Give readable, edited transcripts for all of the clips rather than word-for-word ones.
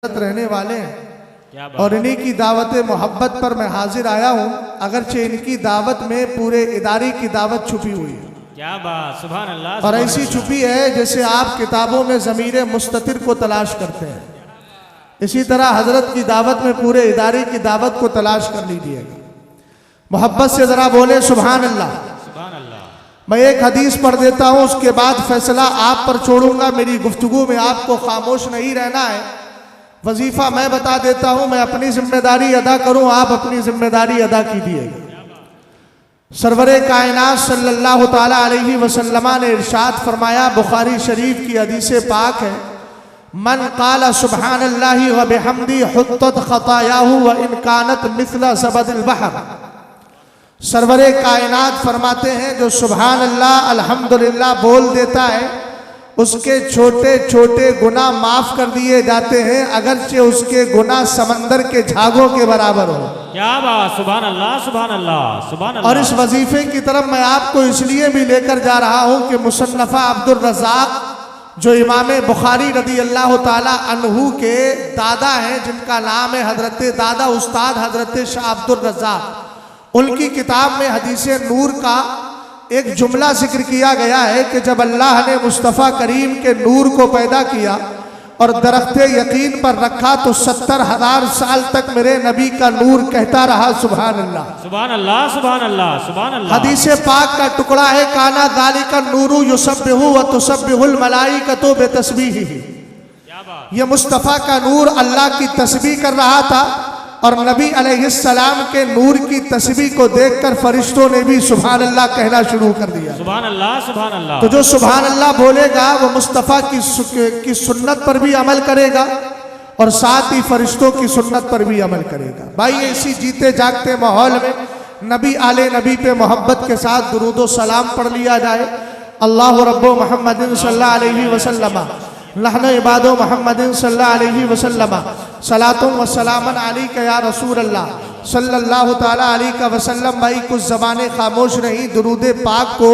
रहने वाले हैं और इन्हीं की दावत मोहब्बत पर मैं हाजिर आया हूँ, अगरचे इनकी दावत में पूरे इदारे की दावत छुपी हुई है। क्या बात, सुभान अल्लाह। और ऐसी छुपी है जैसे आप किताबों में ज़मीर मुस्ततिर को तलाश करते हैं, इसी तरह हजरत की दावत में पूरे इदारे की दावत को तलाश कर लीजिएगा। मोहब्बत से ज़रा बोले सुभान अल्लाह। सुभान अल्लाह। मैं एक हदीस पढ़ देता हूँ, उसके बाद फैसला आप पर छोड़ूंगा। मेरी गुफ्तगू में आपको खामोश नहीं रहना है। वजीफा मैं बता देता हूँ, मैं अपनी जिम्मेदारी अदा करूँ, आप अपनी जिम्मेदारी अदा कीजिएगा। सरवरे कायनात सल्लल्लाहु ताला अलैहि वसल्लम ने इरशाद फरमाया, बुखारी शरीफ की हदीस पाक है, मन काला सुबहान अल्लाहि व बिहम्दी हुत्तत खतायाहु व इन कानत मिथला ज़बदिल बहर। सरवरे कायनात फरमाते हैं, जो सुबहान अल्लाह अल्हम्दुलिल्लाह बोल देता है उसके छोटे छोटे गुनाह माफ कर दिए जाते हैं, अगरचे उसके गुनाह समंदर के झागों के बराबर हो। क्या बात, सुभान अल्लाह, सुभान अल्लाह, सुभान अल्लाह। और इस वजीफे की तरफ मैं आपको इसलिए भी लेकर जा रहा हूँ कि मुसन्नफ़ा अब्दुल रज़ाक जो इमाम बुखारी रदी अल्लाह ताला अन्हु के दादा हैं, जिनका नाम है हजरत दादा उस्ताद हजरत शाह अब्दुल रज़ाक, उनकी किताब में हदीस नूर का एक जुमला जिक्र किया गया है कि जब अल्लाह ने मुस्तफ़ा करीम के नूर को पैदा किया और दरख्ते यकीन पर रखा तो 70,000 साल तक मेरे नबी का नूर कहता रहा सुभान अल्लाह, सुभान अल्लाह, सुभान अल्लाह, सुभान अल्लाह। हदीस पाक का टुकड़ा है, काना ज़ालिका नूरु युसब्बिहु व तुसब्बिहुल मलाइकतु बितस्बीहिही। ये मुस्तफ़ा का नूर अल्लाह की तस्बीह कर रहा था और नबी अलैहिस्सलाम के नूर की तस्बीह को देखकर फरिश्तों ने भी सुभान अल्लाह कहना शुरू कर दिया। सुभान अल्लाह, सुभान अल्लाह। तो जो सुभान अल्लाह बोलेगा वो मुस्तफ़ा की सुन्नत पर भी अमल करेगा और साथ ही फरिश्तों की सुन्नत पर भी अमल करेगा। भाई इसी जीते जागते माहौल में नबी आले नबी पे मोहब्बत के साथ दुरूदो सलाम पढ़ लिया जाए। अल्लाह रब्बो मुहम्मदिन सल्लल्लाहु अलैहि वसल्लम लहन इबादो मुहम्मदिन सल्लल्लाहु अलैहि वसल्लम सलातुम व सलामन अलैका या रसूल अल्लाह सल्लल्लाहु ताला अलैहि वसल्लम। भाई कुछ ज़बानें खामोश नहीं, दुरूद पाक को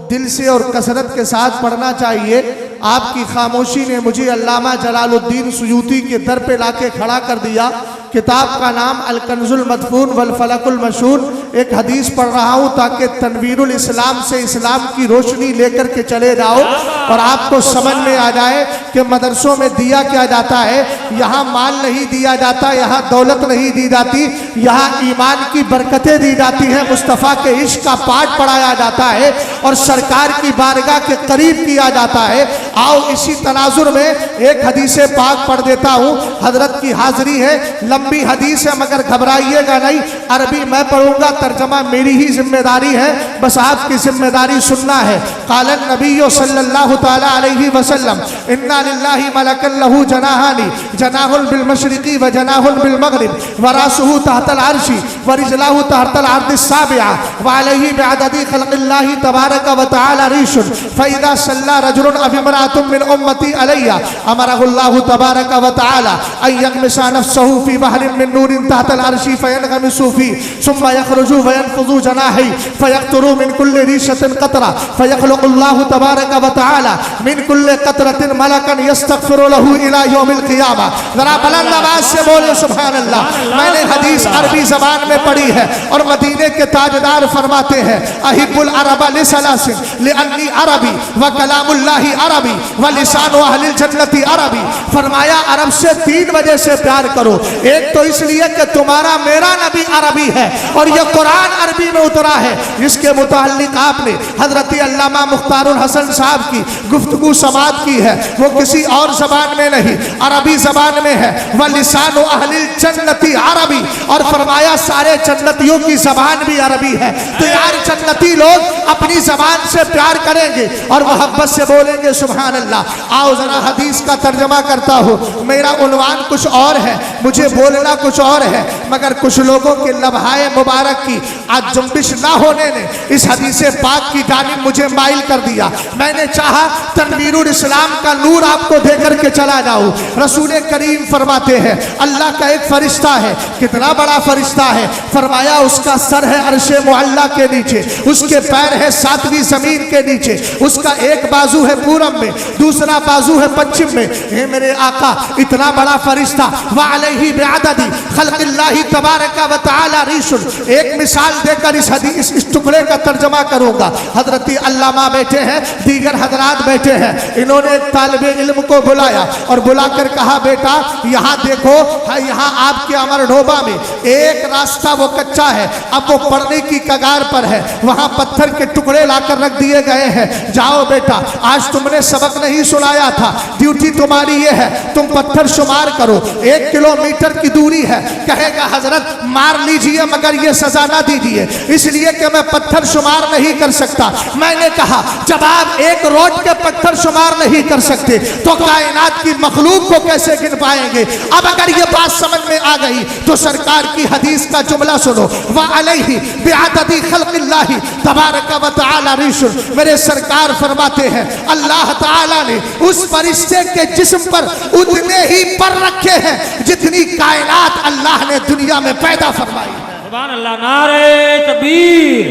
दिल से और कसरत के साथ पढ़ना चाहिए। आपकी खामोशी ने मुझे अल्लामा जलालुद्दीन सुयूती के दर पे लाके खड़ा कर दिया। किताब का नाम अल कंजुल मदफून वल फलकुल मशहूर। एक हदीस पढ़ रहा हूँ ताकि तनवीरुल इस्लाम से इस्लाम की रोशनी लेकर के चले जाओ और आपको समझ में आ जाए कि मदरसों में दिया क्या जाता है। यहाँ माल नहीं दिया जाता, यहाँ दौलत नहीं दी जाती, यहाँ ईमान की बरकतें दी जाती हैं, मुस्तफ़ा के इश्क का पाठ पढ़ाया जाता है और सरकार की बारगाह के करीब किया जाता है। आओ इसी तनाजुर में एक हदीस पाक पढ़ देता हूँ, हजरत की हाजिरी है, लंबी हदीस है मगर घबराइएगा नहीं। अरबी मैं पढ़ूंगा, तर्जमा मेरी ही जिम्मेदारी है, बस आपकी जिम्मेदारी सुनना है। कालन नबी सल्लल्लाहु ताला अलैहि वसल्लम इन्ना लिल्लाहि मलकन लहू जनाहानी जनाहुल बिल मशरिकी व जनाहुल बिल मगरिब व रासुहु तहतल अर्शी व रिजलाहु तहतल अर्दिस साबिआ व अलैहि बिअददी खल्क़िल्लाहि तबारक व तआला रिशुन फइदा सल्ला रजुलन अव इमरातुम मिन उम्मती अलैया अमरहुल्लाहु तबारक व तआला अन यगमिसा नफ्सहु फी बहरिन मिन नूरिन तहतल अर्शी फयनगमिसु फी सुम्मा यखरुजु व यनफुज़ु जनाही फयक़तुरु मिन कुल्लि रिशतिन क़तरा फयख़लुक़ुल्लाहु तबारक व तआला मिन कुल्लि क़तरतिन मलकन यस्तग़फ़िरु लहू इला यौमिल क़ियामा। जरा बुलंद आवाज़ से बोले सुभान अल्लाह। मैंने हदीस अरबी ज़बान में पढ़ी है और मदीने के ताजदार फरमाते हैं, अहिब्बुल अरब लिसलासिन लिअन्नी अरबी व कलामुल्लाहि अरबी व लिसानु अहलिल जन्नति अरबी। फरमाया अरब से 3 वजह से प्यार करो। एक तो इसलिए कि तुम्हारा मेरा नबी अरबी है और यह कुरान अरबी में उतरा है। इसके मुताल्लिक आपने हजरत अल्लामा मुख्तारुल हसन साहब की गुफ्तगू समात की है, वो किसी और जबान में नहीं, अरबी जबान में है। वह लिसानु अहलिल जन्नती अरबी, और फरमाया सारे जन्नतियों की जबान भी अरबी है। तो यार जन्नती लोग अपनी जबान से प्यार करेंगे और मोहब्बत से बोलेंगे सुभान अल्लाह। आओ जरा हदीस का तर्जमा करता हूँ। मेरा उन्वान कुछ और है, मुझे बोलना कुछ और है, मगर कुछ लोगों के लम्हाए मुबारक की आज जुम्बिश ना होने ने इस हदीस पाक की जानिब मुझे माइल कर दिया। मैंने चाहा तनवीरुल इस्लाम का नूर आपको देकर के चला जाऊं। रसूल करीम फरमाते हैं अल्लाह का एक फरिश्ता है, कितना बड़ा फरिश्ता है, फरमाया उसका सर है अर्शे मुअल्ला के नीचे, उसके पैर है सातवीं जमीन के नीचे, उसका एक बाजू है पूरब में, दूसरा बाजू है पश्चिम में। हे मेरे आका, इतना बड़ा फरिश्ता व अलैहि बिअददी खल्क़िल्लाहि तबारक व तआला रिशुन। एक मिसाल देकर इस हदीस इस टुकड़े का तर्जमा करूंगा। हजरत अल्लामा बैठे हैं, दीगर हजरात बैठे हैं। इन्होंने एक तालिबे इल्म को बुलाया और बुलाकर कहा बेटा यहाँ देखो, यहाँ आपके अमर ढोबा में एक रास्ता वो कच्चा है, अब वो पड़ने की कगार पर है, वहां पत्थर के टुकड़े लाकर रख दिए गए हैं। जाओ बेटा, आज तुमने सबक नहीं सुनाया था, ड्यूटी तुम्हारी ये है, तुम पत्थर शुमार करो। 1 किलोमीटर की दूरी है। कहेगा हजरत मार लीजिए मगर ये सजा ना दीजिए, इसलिए कि मैं पत्थर शुमार नहीं कर सकता। मैंने कहा जब आप एक रोड के पत्थर शुमार नहीं कर सकते तो कायनात की मखलूक को कैसे गिन पाएंगे। अब अगर ये बात समझ में आ गई तो सरकार की हदीस का जुमला सुनो, व अलैहि बिअददी खल्क़िल्लाहि तबारक व तआला रिशुन। मेरे सरकार फरमाते हैं अल्लाह ताला ने उस फरिश्ते के जिस्म पर उतने ही पर रखे हैं जितनी कायनात अल्लाह ने दुनिया में पैदा फरमाई। सुभान अल्लाह। नारे तकबीर,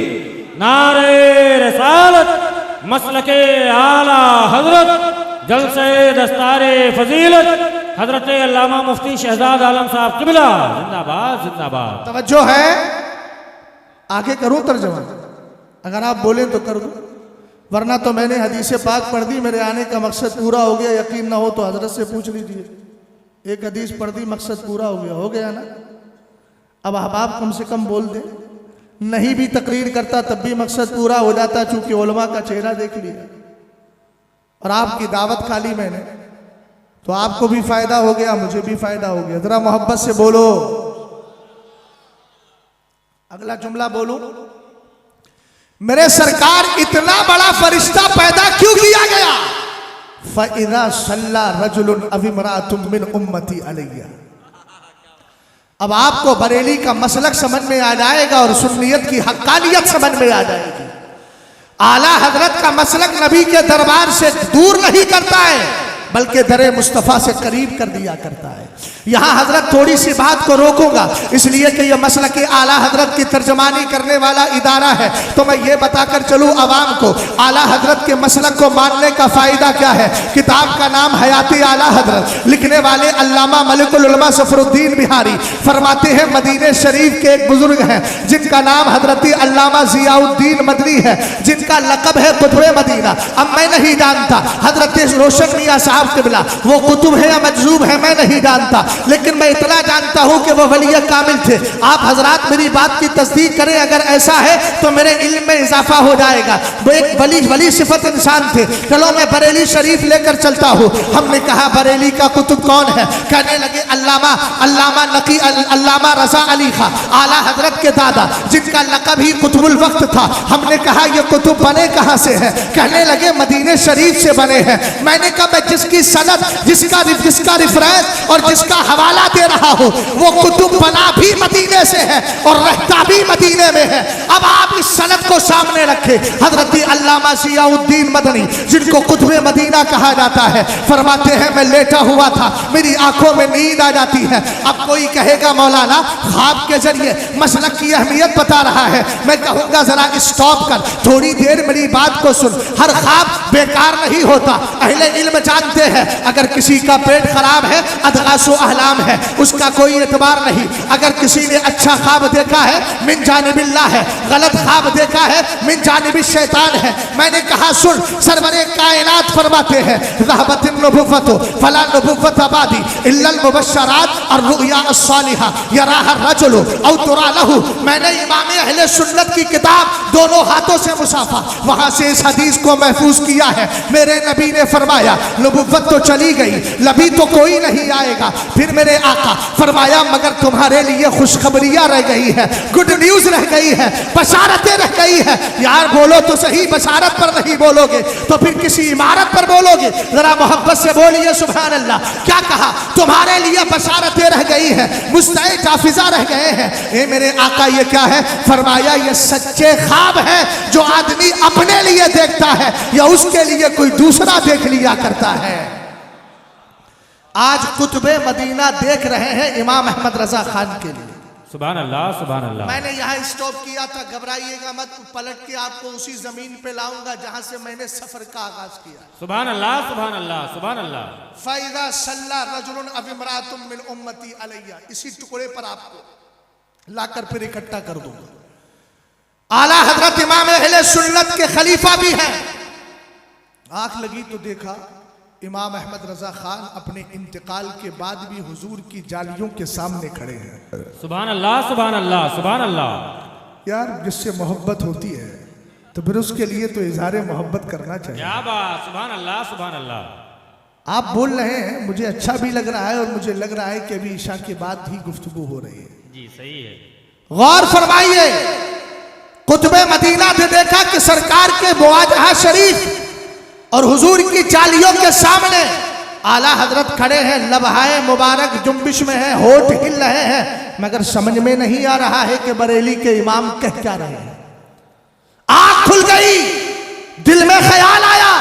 नारे रिसालत, मसलके आला हजरत, जलसे दस्तारे फजीलत, हजरत अल्लामा मुफ्ती शहजाद आलम साहब किबला जिंदाबाद जिंदाबाद। तवज्जो है, आगे करूं तर्जमा, अगर आप बोले तो कर दूं, वरना तो मैंने हदीस पाक पढ़ दी, मेरे आने का मकसद पूरा हो गया। यकीन ना हो तो हजरत से पूछ लीजिए, एक हदीस पढ़ दी, मकसद पूरा हो गया ना। अब अहबाब कम से कम बोल दे, नहीं भी तकरीर करता तब भी मकसद पूरा हो जाता, चूंकि उलमा का चेहरा देख लिया और आपकी दावत खा ली मैंने, तो आपको भी फायदा हो गया, मुझे भी फायदा हो गया। जरा मोहब्बत से बोलो। अगला जुमला बोलूं, मेरे सरकार इतना बड़ा फरिश्ता पैदा क्यों किया गया? फ़इज़ा सल्ला रजुलुन अव इम्राअतुन मिन उम्मती अलैया। अब आपको बरेली का मसलक समझ में आ जाएगा और सुन्नियत की हक्कानियत समझ में आ जाएगी। आला हजरत का मसलक नबी के दरबार से दूर नहीं करता है, बल्कि दरे मुस्तफ़ा से करीब कर दिया करता है। यहाँ हजरत थोड़ी सी बात को रोकूंगा, इसलिए कि यह मसलक आला हजरत की तर्जमानी करने वाला इदारा है, तो मैं ये बताकर चलूँ अवाम को आला हजरत के मसलक को मानने का फ़ायदा क्या है। किताब का नाम हयाती आला हजरत, लिखने वाले अल्लामा मलिकुल उलमा सफरुद्दीन बिहारी फरमाते हैं मदीने शरीफ के एक बुजुर्ग हैं जिनका नाम हजरत अल्लामा ज़ियाउद्दीन मदनी है, जिनका लक़ब है कुतुब मदीना। अब मैं नहीं जानता हजरत रोशन मियाँ साहब क़िबला वो कुतुब है या मजजूब है, मैं नहीं जानता, लेकिन मैं इतना जानता हूं कि वो वलिय कामिल थे। आप हजरात मेरी बात की तस्दीक करें, अगर ऐसा है तो मेरे इल्म में इजाफा हो जाएगा। वो एक वली सिफत इंसान थे। चलो मैं बरेली शरीफ लेकर चलता हूँ। हमने कहा बरेली का कुतुब कौन है? कहने लगे अल्लामा रजा अली खां, आला हजरत के दादा, जिनका लक़ब ही कुतुबुल वक्त था। हमने कहा ये कुतुब बने कहाँ से हैं? कहने लगे मदीने शरीफ से बने हैं। मैंने कहा मैं जिसकी सनद, जिसका रिफरेंस और जिसका हवाला दे रहा हो वो कुतुब बना भी मदीने से है और रहता भी मदीने में है। अब आप इस सनद को सामने रखे। हजरत अल्लामा ज़ियाउद्दीन मदनी, जिनको कुतुब मदीना कहा जाता है, फरमाते हैं मैं लेटा हुआ था, मेरी आंखों में नींद आ जाती है। अब कोई कहेगा मौलाना ख्वाब के जरिए मसलक की अहमियत बता रहा है। मैं कहूँगा जरा स्टॉप कर, थोड़ी देर मेरी बात को सुन। हर ख्वाब बेकार नहीं होता। अहले इल्म जानते हैं अगर किसी का पेट खराब है, अदगासो अहलाम है, उसका कोई एतबार नहीं। अगर किसी ने अच्छा ख्वाब देखा है मिन जानिबिल्लाह है, गलत ख्वाब देखा है मिन जानिबि शैतान है। मैंने कहा सुन, सरवरे कायनात फरमाते हैं ज़हबतिन नबुव्वतु फला नबुव्वत अबादी इल्लल मुबश्शरात और रुया अस्सालिहा यराहा रजुलु औ तुरा लहु। मैंने इमाम अहले सुन्नत की किताब दोनों हाथों से मुसाफा, वहां से इस हदीस को महफूज किया है। मेरे नबी ने फरमाया नबुव्वत तो चली गई, नबी तो कोई नहीं आएगा। फिर मेरे आका फरमाया मगर तुम्हारे लिए लिए खुशखबरियां रह गई है, गुड न्यूज रह गई है, बशारतें रह गई है। यार बोलो तो सही, बशारत पर नहीं बोलोगे तो फिर किसी इमारत पर बोलोगे। जरा मोहब्बत से बोलिए सुभान अल्लाह। क्या कहा? तुम्हारे लिए बशारतें रह गई है, मुस्तए जाफिजा रह गए हैं। ये मेरे आका ये क्या है? फरमाया ये सच्चे ख्वाब है जो आदमी अपने लिए देखता है या उसके लिए कोई दूसरा देख लिया करता है। आज कुतुबे मदीना देख रहे हैं इमाम अहमद रजा खान के लिए। सुभान अल्लाह, सुभान अल्लाह। मैंने यहाँ स्टॉप किया था, घबराइएगा मत, पलट के आपको उसी जमीन पे लाऊंगा जहां से मैंने सफर का आगाज किया। सुभान अल्लाह, सुभान अल्लाह, सुभान अल्लाह। फायदा सल्ला रजुलन अव इमरातुम मिन उम्मती अलैया, इसी टुकड़े पर आपको लाकर फिर इकट्ठा कर दूंगा। आला हजरत इमाम अहले सुन्नत के खलीफा भी हैं। आंख लगी तो देखा इमाम अहमद रजा खान अपने इंतकाल के बाद भी हुजूर की जालियों के सामने खड़े हैं। सुभान अल्लाह, सुभान अल्लाह, सुभान अल्लाह। यार जिससे मोहब्बत होती है तो फिर उसके लिए तो इजहार मोहब्बत करना चाहिए। क्या बात, सुभान अल्लाह, सुभान अल्लाह। आप बोल रहे हैं, मुझे अच्छा भी लग रहा है और मुझे लग रहा है कि अभी ईशा के बाद ही गुफ्तगू हो रही है। जी सही है। गौर फरमाइए, कुतुबे मदीना ने देखा कि सरकार के मुआजहा शरीफ और हुजूर की चालियों के सामने आला हजरत खड़े हैं, लबहाए मुबारक जुम्बिश में है, होठ हिल रहे हैं, मगर समझ में नहीं आ रहा है कि बरेली के इमाम कह क्या रहे हैं। आंख खुल गई, दिल में ख्याल आया,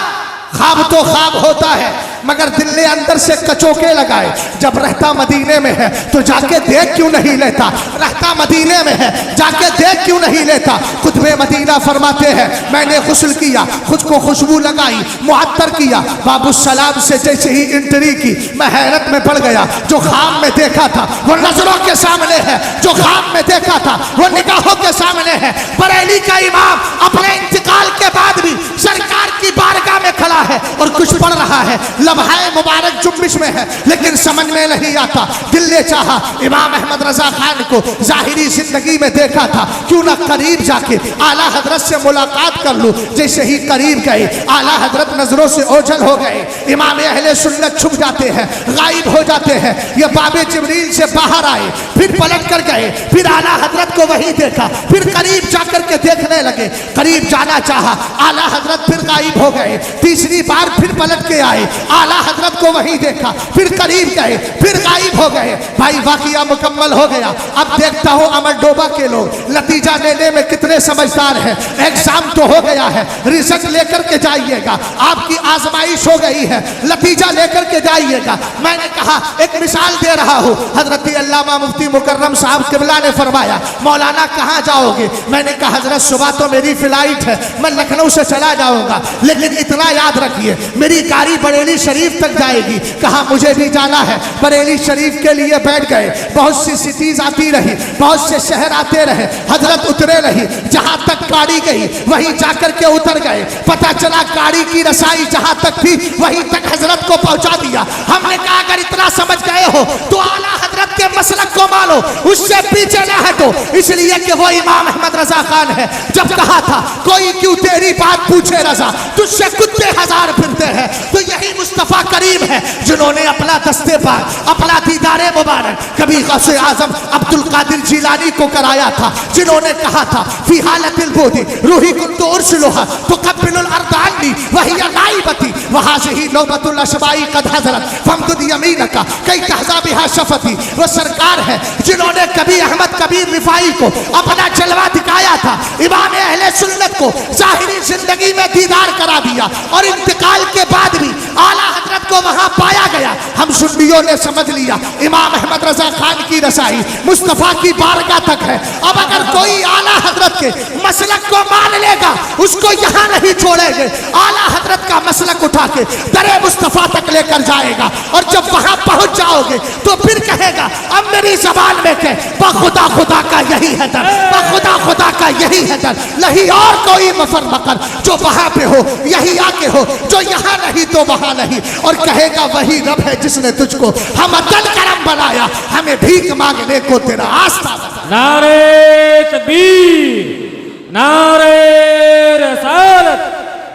ख्वाब तो ख्वाब होता है मगर दिल ने अंदर से कचोके लगाए। जब रहता मदीने में है तो जाके देख क्यों नहीं लेता? रहता मदीने में है जाके देख क्यों नहीं लेता? कुतुबे मदीना फरमाते हैं मैंने गुस्ल किया, खुद को खुशबू लगाई, मुअत्तर किया, बाबू सलाम से जैसे ही एंट्री की मैं हैरत में पड़ गया। जो ख्वाब में देखा था वो नजरों के सामने है, जो ख्वाब में देखा था वो निगाहों के सामने है। बरेली का इमाम अपने इंतकाल के बाद भी सरकार की बारगाह में खड़ा है और कुछ पढ़ रहा है, लम्हाए मुबारक जुम्बिश में है, लेकिन समझ में नहीं आता। दिल ने चाहा इमाम अहमद रजा खान को जाहिरी जिंदगी में देखा था, क्यों ना करीब जाके आला हजरत से मुलाकात कर लूं। जैसे ही करीब गए आला हजरत नजरों से ओझल हो गए। इमाम अहले सुन्नत छुप जाते हैं, गायब हो जाते हैं। ये बाबे जिब्रील से बाहर आए, फिर पलट कर गए, फिर आला हजरत को वहीं देखा, फिर करीब जाकर के देखने लगे। करीब जाना चाहा, आला हजरत फिर गायब हो गए। तीसरी बार फिर पलट के आए, आला हजरत को वहीं देखा, फिर करीब गए, फिर गायब हो गए। भाई वाकया मुकम्मल हो गया। अब देखता हूं अमर डोबा के लोग नतीजा लेने में कितने समझदार हैं। एग्जाम तो हो गया है, रिजल्ट लेकर के जाइएगा, आपकी आजमाइश हो गई है, नतीजा लेकर के जाइएगा। मैंने कहा एक मिसाल दे रहा हूं, हजरत अल्लामा मुफ्ती मुकर्रम साहब किबला ने फरमाया मौलाना कहाँ जाओगे? मैंने कहा हजरत सुबह तो मेरी फ्लाइट है, मैं लखनऊ से चला जाऊंगा, लेकिन इतना याद रखिए मेरी गाड़ी बरेली शरीफ तक जाएगी। कहा मुझे भी जाना है। बरेली शरीफ के लिए बैठ गए। बहुत सी सिटीज आती रही, बहुत से शहर आते रहे, हजरत उतरे रही। जहां तक गाड़ी गई वहीं जाकर के उतर गए। पता चला गाड़ी की रसाई जहां तक थी वहीं तक हजरत को पहुंचा दिया। हमने कहा अगर इतना समझ गए हो तो आला हजरत के मसलक को मानो, उससे पीछे न हटो, इसलिए कि वो इमाम अहमद रजा खान है। जब कहा था कोई क्यों तेरी बात पूछे रजा, तुझसे कुत्ते हजार फिरते हैं, तो यही मुस्तफा करीम है जिन्होंने अपना दस्ते पार, अपना दीदारे मुबारक कभी गौसे आजम अब्दुल कादिर जिलानी को कराया था, जिन्होंने कहा था फी हालतिल बोदी रूही कुंतु उर्सलुहा तो कब्बिलुल अर्दानी वही नाइबती वहां से ही नौबतुल अशबाई कद हजरत फमदुद यमीनका कई तहजा बिहा शफती। वो सरकार है जिन्होंने कभी अहमद कबीर रिफाई को अपना जलवा दिखाया था, इमाम अहले सुन्नत को जाहिरी जिंदगी में दीदार करा दिया और इंतकाल के बाद भी आला हजरत को वहां पाया गया। हम सुन्नियों ने समझ लिया इमाम अहमद रजा खान की रसाई मुस्तफा की बारगाह तक है। अब अगर कोई आला हजरत के मसलक को मान लेगा उसको यहां नहीं छोड़ेंगे, आला हजरत का मसलक उठा के दरे मुस्तफा तक लेकर जाएगा। और जब वहां पहुंच जाओगे तो फिर कहेगा अब मेरी जबान में कह बखुदा खुदा का यही है दर, बखुदा खुदा का यही है दर, नहीं और कोई मफर मकर जो वहां पे हो यही आके हो, जो यहाँ नहीं तो वहां नहीं। और कहेगा वही रब है जिसने तुझको हम अदल करम बनाया, हमें भीख मांगने को तेरा आस्था बता। नारे तकबीर, नारे रसालत,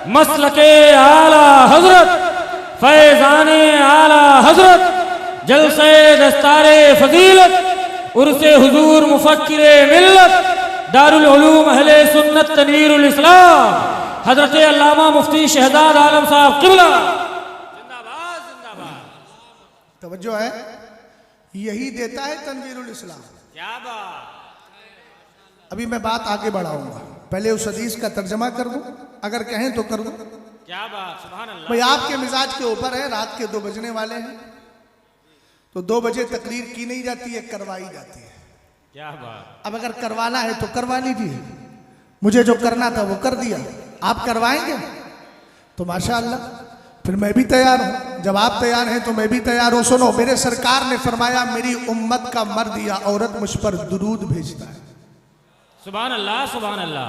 मसलके आला हजरत, फैजाने आला हजरत, जलसे दस्तारे फजीलत, उर्से हुजूर मुफक्किरे मिल्लत दारुल उलूम अहले सुन्नत तनवीरुल इस्लाम हजरत अल्लामा मुफ्ती शहजाद आलम साहब क़िबला जिंदाबाद जिंदाबाद। तवज्जो है, यही देता है तनवीरुल इस्लाम। क्या बात। अभी मैं बात आगे बढ़ाऊंगा, पहले उस हदीस का तर्जमा कर दूं, अगर कहें तो कर दूं। क्या बात, सुभान अल्लाह। भाई आपके मिजाज के ऊपर है, रात के 2 बजने वाले हैं, तो 2 बजे तकरीर की नहीं जाती है, करवाई जाती है। क्या बात। अब अगर करवाना है तो करवा लीजिए, मुझे जो करना था वो कर दिया, आप करवाएंगे तो माशाअल्लाह, फिर मैं भी तैयार हूं। जब आप तैयार हैं तो मैं भी तैयार हूं। सुनो, मेरे सरकार ने फरमाया मेरी उम्मत का मर्द या औरत मुझ पर दुरूद भेजता है। सुभान अल्लाह सुभान अल्लाह।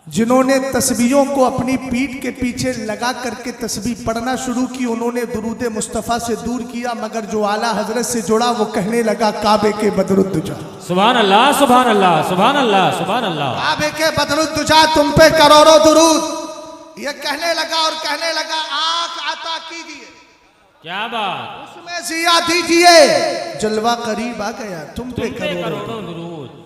जिन्होंने तस्बीहों को अपनी पीठ के पीछे लगा करके तस्बीह पढ़ना शुरू की, उन्होंने दुरूद मुस्तफ़ा से दूर किया, मगर जो आला हजरत से जुड़ा वो कहने लगा काबे के बदरुद्दुजा। सुभान अल्लाह सुभान अल्लाह सुभान अल्लाह सुभान अल्लाह। काबे के बदरुद्दुजा तुम पे करोड़ों दुरूद, ये कहने लगा और कहने लगा आंख आता कीजिए, क्या बात। उसमें जिया दीजिए, जलवा करीब आ गया, तुम पे करोड़ों दुरूद।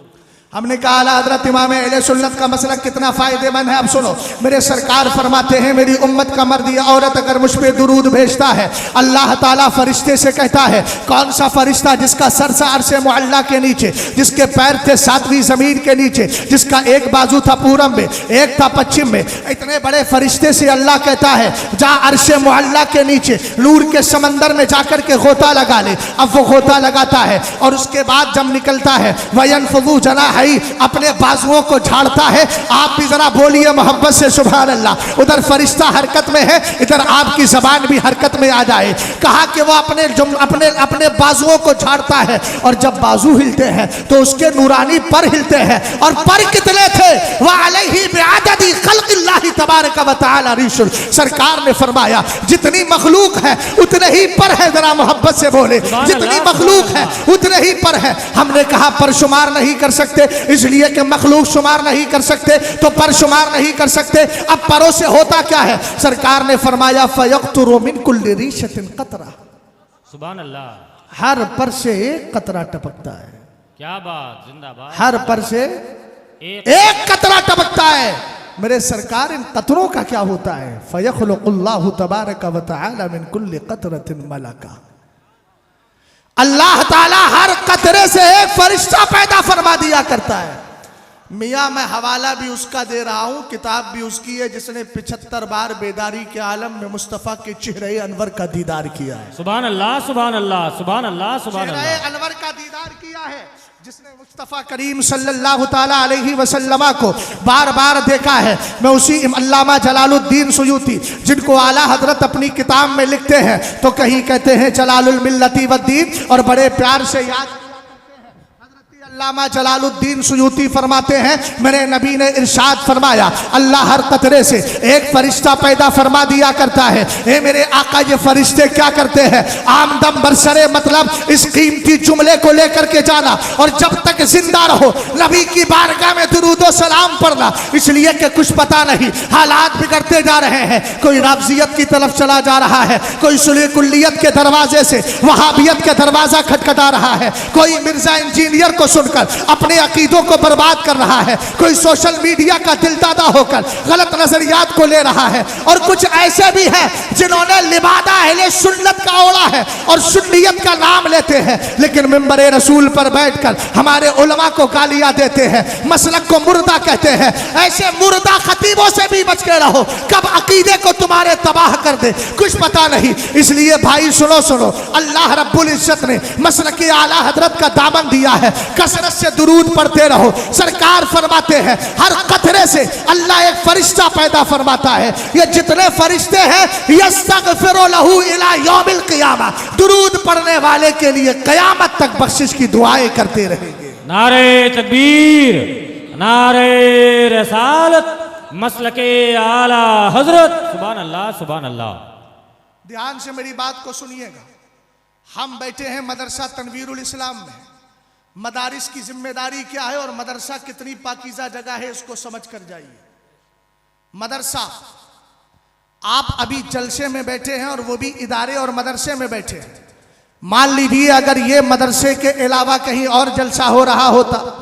हमने कहा आला हज़रत इमाम अहले सुन्नत का मसलक कितना फायदेमंद है। अब सुनो, मेरे सरकार फरमाते हैं मेरी उम्मत का मर्द या औरत अगर मुझ पे दुरूद भेजता है, अल्लाह ताला फरिश्ते से कहता है, कौन सा फरिश्ता जिसका सर से अर्श मुअल्ला के नीचे, जिसके पैर थे 7वीं जमीन के नीचे, जिसका एक बाजू था पूरब में, एक था पश्चिम में, इतने बड़े फरिश्ते से अल्लाह कहता है जा अर्श मुअल्ला के नीचे नूर के समंदर में जाकर के गोता लगा ले। अब वो गोता लगाता है और उसके बाद जब निकलता है वयनफुज़ु जनाह, अपने बाजुओं को झाड़ता है। आप भी जरा बोलिए मोहब्बत से सुभान अल्लाह। उधर फरिश्ता हरकत में है, इधर आपकी जबान भी हरकत में आ जाए। कहा कि वो अपने बाजुओं को झाड़ता है और जब बाजू हिलते हैं तो उसके नूरानी पर हिलते हैं। और पर कितने थे? वह अलैहि बिअददी खल्क़िल्लाहि तबारक व तआला रिशुल। सरकार ने फरमाया जितनी मखलूक है उतने ही पर है। जरा मोहब्बत से बोले, जितनी मखलूक है उतने ही पर है। हमने कहा पर शुमार नहीं कर सकते, इसलिए कि मखलूक शुमार नहीं कर सकते तो पर शुमार नहीं कर सकते। अब परों से होता क्या है? सरकार ने फरमाया फयक़्तुरु मिन कुल्लि रीशतिन क़तरा, सुभान अल्लाह। हर पर से एक कतरा टपकता है। क्या बात, जिंदाबाद। हर पर से एक कतरा टपकता है। मेरे सरकार इन कतरों का क्या होता है? फयख़्लुक़ुल्लाहु तबारक व तआला मिन कुल्लि क़तरतिन मलका। अल्लाह ताला हर कतरे से एक फरिश्ता पैदा फरमा दिया करता है। मियाँ मैं हवाला भी उसका दे रहा हूँ, किताब भी उसकी है जिसने 75 बार बेदारी के आलम में मुस्तफ़ा के चेहरे अनवर का दीदार किया है। सुभान अल्लाह सुभान अल्लाह सुभान अल्लाह सुभान अल्लाह। चेहरे अनवर का दीदार किया है, जिसने मुस्तफ़ा करीम सल्लल्लाहु ताला अलैहि वसल्लम को बार बार देखा है। मैं उसी अल्लामा जलालुद्दीन सुयूती, जिनको आला हजरत अपनी किताब में लिखते हैं तो कहीं कहते हैं जलालुल मिल्लती वद्दीन, और बड़े प्यार से याद अल्लामा जलालुद्दीन सुयूती फरमाते हैं मेरे नबी ने इरशाद फरमाया अल्लाह हर कतरे से एक फरिश्ता पैदा फरमा दिया करता है। ए मेरे आका, ये फरिश्ते क्या करते हैं? आमदम बरसरे मतलब इस कीमती जुमले को लेकर के जाना और जब तक जिंदा रहो नबी की बारगाह में दुरूद व सलाम पढ़ना, इसलिए कि कुछ पता नहीं हालात बिगड़ते जा रहे हैं। कोई राफजियत की तरफ चला जा रहा है, कोई सुलह कुल्लियत के दरवाजे से वहाबियत का दरवाजा खटखटा रहा है, कोई मिर्जा इंजीनियर को सुनकर अपने अकीदों को बर्बाद कर रहा है, कोई सोशल मीडिया का दिलदादा होकर गलत नजरियात को ले रहा है, और कुछ ऐसे भी हैं जिन्होंने लिबादा अहले सुन्नत का ओढ़ा है और सुन्नियत का नाम लेते हैं, लेकिन मिंबरे रसूल पर बैठकर हमारे उलमा को गालियां देते हैं, मसलक को मुर्दा कहते हैं। ऐसे मुर्दा खतीबों से भी बच के रहो, कब अकीदे को तुम्हारे तबाह कर दे कुछ पता नहीं। इसलिए भाई सुनो सुनो, अल्लाह रब्बुल इज्जत ने मसलक आला हजरत का दामन दिया है, कसरत से दुरूद पढ़ते रहो। सरकार फरमाते हैं हर कतरे से अल्लाह एक फरिश्ता पैदा फरमाता है। ये जितने फरिश्ते हैं यस्तगफिरु लहू इला यौमिल क़ियामा, दुरूद पढ़ने वाले के लिए क़यामत तक बख्शिश की दुआएं करते रहेंगे। नारे तकबीर, नारे रसालत, मसलके आला हजरत। सुभान अल्लाह सुभान अल्लाह। ध्यान से मेरी बात को सुनिएगा। हम बैठे हैं मदरसा तनवीरुल इस्लाम में। मदारिस की जिम्मेदारी क्या है और मदरसा कितनी पाकीज़ा जगह है, इसको समझ कर जाइए। मदरसा, आप अभी जलसे में बैठे हैं और वो भी इदारे और मदरसे में बैठे हैं। मान लीजिए अगर ये मदरसे के अलावा कहीं और जलसा हो रहा होता,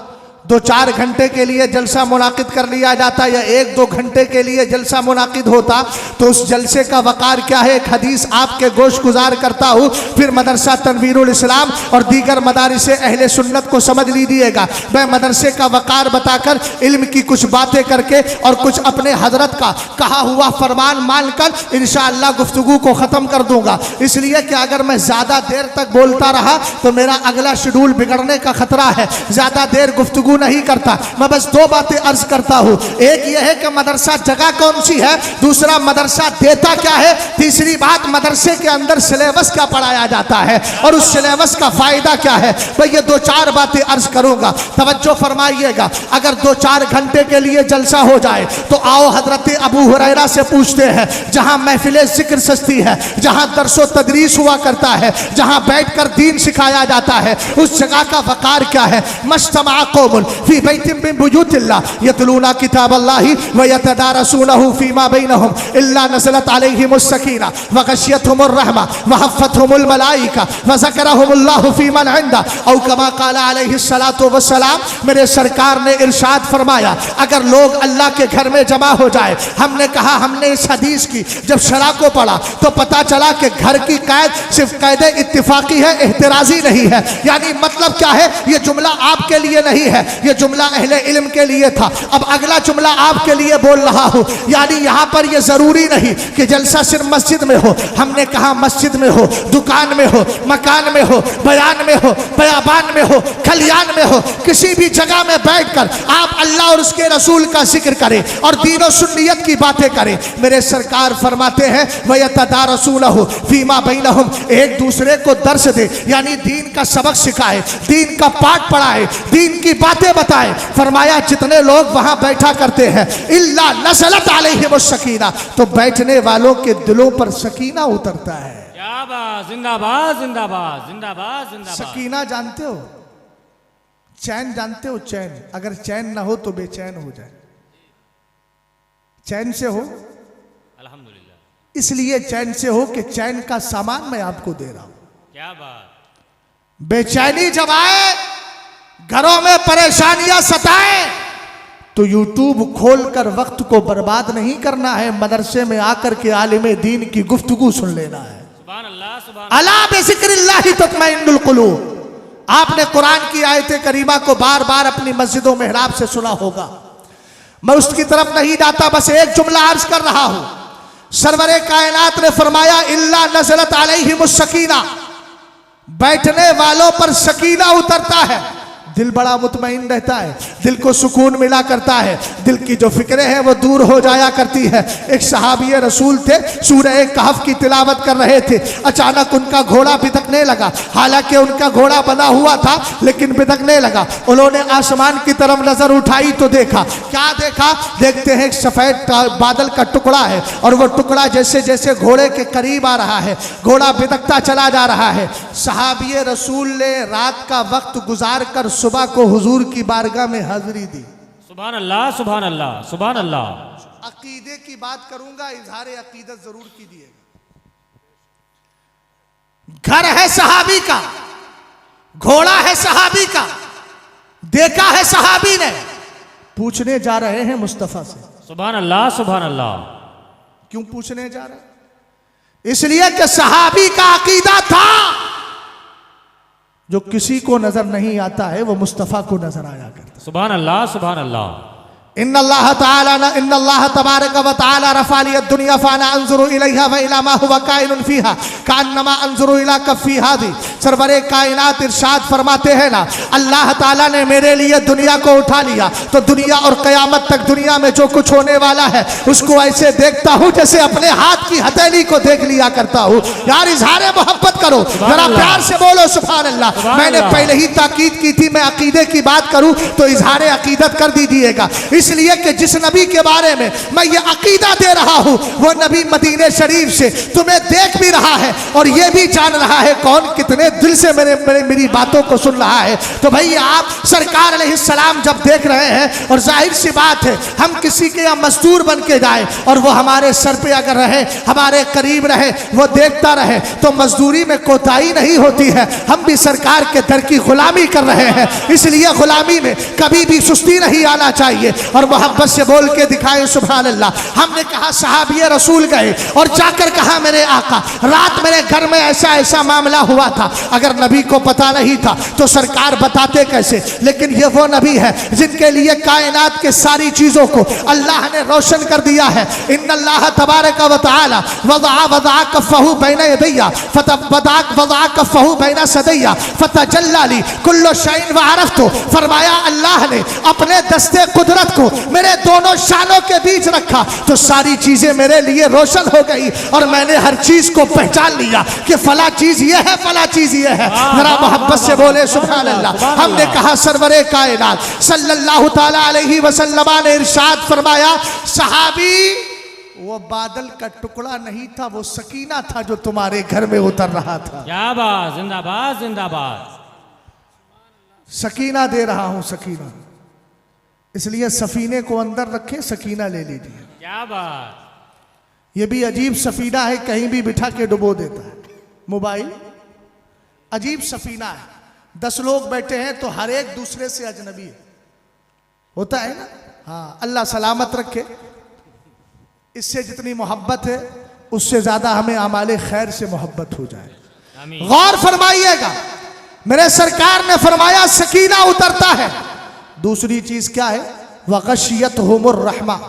2-4 घंटे के लिए जलसा मुनाकिद कर लिया जाता या 1-2 घंटे के लिए जलसा मुनाकिद होता, तो उस जलसे का वकार क्या है। एक हदीस आपके गोश गुजार करता हूँ, फिर मदरसा तनवीरुल इस्लाम और दीगर मदारिस अहले सुन्नत को समझ लीजिएगा। मैं मदरसे का वकार बताकर, इल्म की कुछ बातें करके और कुछ अपने हजरत का कहा हुआ फरमान मानकर इंशाअल्लाह गुफ्तगू को ख़त्म कर दूंगा। इसलिए कि अगर मैं ज़्यादा देर तक बोलता रहा तो मेरा अगला शेड्यूल बिगड़ने का खतरा है। ज़्यादा देर गुफ्तगू नहीं करता, मैं बस 2 बातें अर्ज करता हूं। एक यह है कि मदरसा जगह कौन सी है, दूसरा मदरसा देता क्या है, तीसरी बात मदरसे के अंदर सिलेबस क्या पढ़ाया जाता है और उस सिलेबस का फायदा क्या है। मैं ये 2-4 बातें अर्ज करूंगा, तवज्जो फरमाइएगा। अगर 2-4 घंटे के लिए जलसा हो जाए तो आओ हजरत अबू हुरैरा से पूछते हैं, जहां महफिल जिक्र सस्ती है, जहां दरसो तदरीस हुआ करता है, जहां बैठकर दीन सिखाया जाता है, उस जगह का वकार क्या है। मज्तमा कौमुन फी बैतिन मिन बुयूतिल्लाह यतलूना किताबल्लाहि व यतदारसूनहु फीमा बैनहुम इल्ला नज़लत अलैहिमुस सकीना व गशियतहुमुर रहमा व हफ़्फ़तहुमुल मलाइका व ज़करहुमुल्लाहु फीमन इंदा औ कमा क़ाला अलैहिस्सलातु वस्सलाम। मेरे सरकार ने इरशाद फरमाया, अगर लोग अल्लाह के घर में जमा हो जाए, हमने कहा हमने इस हदीस की जब शरह को पढ़ा तो पता चला कि घर की कैद सिर्फ कैद इत्तिफाकी है, एहतराजी नहीं है। यानी मतलब क्या है, ये जुमला आपके लिए नहीं है, ये जुमला अहले इल्म के लिए था। अब अगला जुमला आपके लिए बोल रहा हूं, यानी यहां पर ये जरूरी नहीं कि जलसा सिर्फ मस्जिद में हो। हमने कहा मस्जिद में हो, दुकान में हो, मकान में हो, बयान में हो, बयाबान में हो, खलियान में हो, किसी भी जगह में बैठकर आप अल्लाह और उसके रसूल का जिक्र करें और दीन और सुन्नियत की बातें करें। मेरे सरकार फरमाते हैं वयतदारसूनहु फीमा बैनहुम, एक दूसरे को दर्स दे, यानी दीन का सबक सिखाए, दीन का पाठ पढ़ाए, दीन की बातें बताए। फरमाया जितने लोग वहां बैठा करते हैं इल्ला नज़लत अलैहिमुस सकीना, तो बैठने वालों के दिलों पर सकीना उतरता है। क्या बात, जिंदाबाद जिंदाबाद जिंदाबाद जिंदाबाद। सकीना जानते हो, चैन जानते हो, चैन अगर चैन ना हो तो बेचैन हो जाए, चैन से हो। अल्हम्दुलिल्लाह, इसलिए चैन से हो कि चैन का सामान मैं आपको दे रहा हूं। क्या बात। बेचैनी जब आए, घरों में परेशानियां सताएं, तो यूट्यूब खोलकर वक्त को बर्बाद नहीं करना है, मदरसे में आकर के आलिम दीन की गुफ्तगू सुन लेना है। सुभान अल्लाह, सुभान अला बिज़िक्रिल्लाहि तत्मइन्नुल कुलूब। आपने कुरान की आयत करीमा को बार बार अपनी मस्जिदों मेहराब से सुना होगा। मैं उसकी तरफ नहीं जाता, बस एक जुमला अर्ज कर रहा हूं। सरवरे कायनात ने फरमाया इल्ला नज़लत अलैहिमुस सकीना, बैठने वालों पर सकीना उतरता है, दिल बड़ा मुतमईन रहता है, दिल को सुकून मिला करता है, दिल की जो फिक्रें हैं वो दूर हो जाया करती है। एक सहाबी रसूल थे, सूरह कहफ की तिलावत कर रहे थे, अचानक उनका घोड़ा बिदकने लगा। हालांकि उनका घोड़ा बना हुआ था लेकिन बिदकने लगा। उन्होंने आसमान की तरफ नजर उठाई तो देखा, क्या देखा, देखते हैं एक सफेद बादल का टुकड़ा है और वो टुकड़ा जैसे जैसे घोड़े के करीब आ रहा है, घोड़ा बिदकता चला जा रहा है। सहाबी रसूल ने रात का वक्त गुजार कर सुबह को हुजूर की बारगाह में हाजिरी दी। सुभान अल्लाह, सुभान अल्लाह, सुभान अल्लाह। अकीदे की बात करूंगा, इजहार अकीदत जरूर कीजिएगा। घर है सहाबी का, घोड़ा है सहाबी का, देखा है सहाबी ने, पूछने जा रहे हैं मुस्तफा से। सुभान अल्लाह, सुभान अल्लाह। क्यों पूछने जा रहे हैं? इसलिए कि सहाबी का अकीदा था जो किसी को नजर नहीं आता है वो मुस्तफा को नजर आया करता। सुभान अल्लाह, सुभान अल्लाह। इन्नल्लाह तबारक व तआला रफ़ा लियद दुनिया फ़अना अंज़ुरु इलैहा व इला मा हुवा काइनुन फ़ीहा कान्नमा अंज़ुरु इला कफ़्फ़ी हादी। सरवरे कायनात इरशाद फरमाते हैं ना, अल्लाह ताला ने मेरे लिए दुनिया को उठा लिया तो दुनिया और क़यामत तक दुनिया में जो कुछ होने वाला है उसको ऐसे देखता हूँ जैसे अपने हाथ की हथेली को देख लिया करता हूँ। यार इज़हारे मोहब्बत करो, जरा प्यार से बोलो सुभान अल्लाह। मैंने पहले ही ताकीद की थी, मैं अकीदे की बात करूँ तो इज़हारे अकीदत कर दीजिएगा, इसलिए कि जिस नबी के बारे में मैं ये अकीदा दे रहा हूं वो नबी मदीने शरीफ से तुम्हें देख भी रहा है और ये भी जान रहा है कौन कितने दिल से मेरी बातों को सुन रहा है, तो भाई आप सरकार अलैहिस्सलाम जब देख रहे हैं, और जाहिर सी बात है हम किसी के यहाँ मजदूर बन के जाए और वो हमारे सर पे अगर रहे, हमारे करीब रहे, वो देखता रहे, तो मजदूरी में कोताही नहीं होती है। हम भी सरकार के दर की गुलामी कर रहे हैं, इसलिए गुलामी में कभी भी सुस्ती नहीं आना चाहिए। और मोहब्बत से बोल के दिखाए सुभान अल्लाह। हमने कहा सहाबिये रसूल गए और जाकर कहा मेरे आका, रात मेरे घर में ऐसा ऐसा मामला हुआ था। अगर नबी को पता नहीं था तो सरकार बताते कैसे? लेकिन ये वो नबी है जिनके लिए कायनात के सारी चीजों को अल्लाह ने रोशन कर दिया है। इन्नल्लाह तबारक व तआला वज़अ कफ़हु बैन यदैया वज़अ कफ़हु बैन सदैया फतजल्ला ली कुल्लु शैइन व अरफ़्तु। फरमाया अल्लाह ने अपने दस्ते कुदरत को मेरे दोनों शानों के बीच रखा तो सारी चीजें मेरे लिए रोशन हो गई और मैंने हर चीज को पहचान लिया कि फला चीज ये है, फला चीज ये है। जरा मोहब्बत से बोले सुभान अल्लाह। हमने कहा सरवरे कायनात सल्लल्लाहु ताला अलैहि वसल्लम ने इरशाद फरमाया, सहाबी वो बादल का टुकड़ा नहीं था, वो सकीना था जो तुम्हारे घर में उतर रहा था। क्या बात, जिंदाबाद जिंदाबाद। सकीना दे रहा हूं, सकीना। इसलिए सफीने को अंदर रखें, सकीना ले लीजिए। क्या बात। ये भी अजीब सफीना है, कहीं भी बिठा के डुबो देता है। मोबाइल अजीब सफीना है, 10 लोग बैठे हैं तो हर एक दूसरे से अजनबी है, होता है ना। हाँ, अल्लाह सलामत रखे। इससे जितनी मोहब्बत है उससे ज्यादा हमें आमाले खैर से मोहब्बत हो जाए। गौर फरमाइएगा, मेरे सरकार ने फरमाया सकीना उतरता है। दूसरी चीज क्या है? वग़शियतहुमुर रहमा,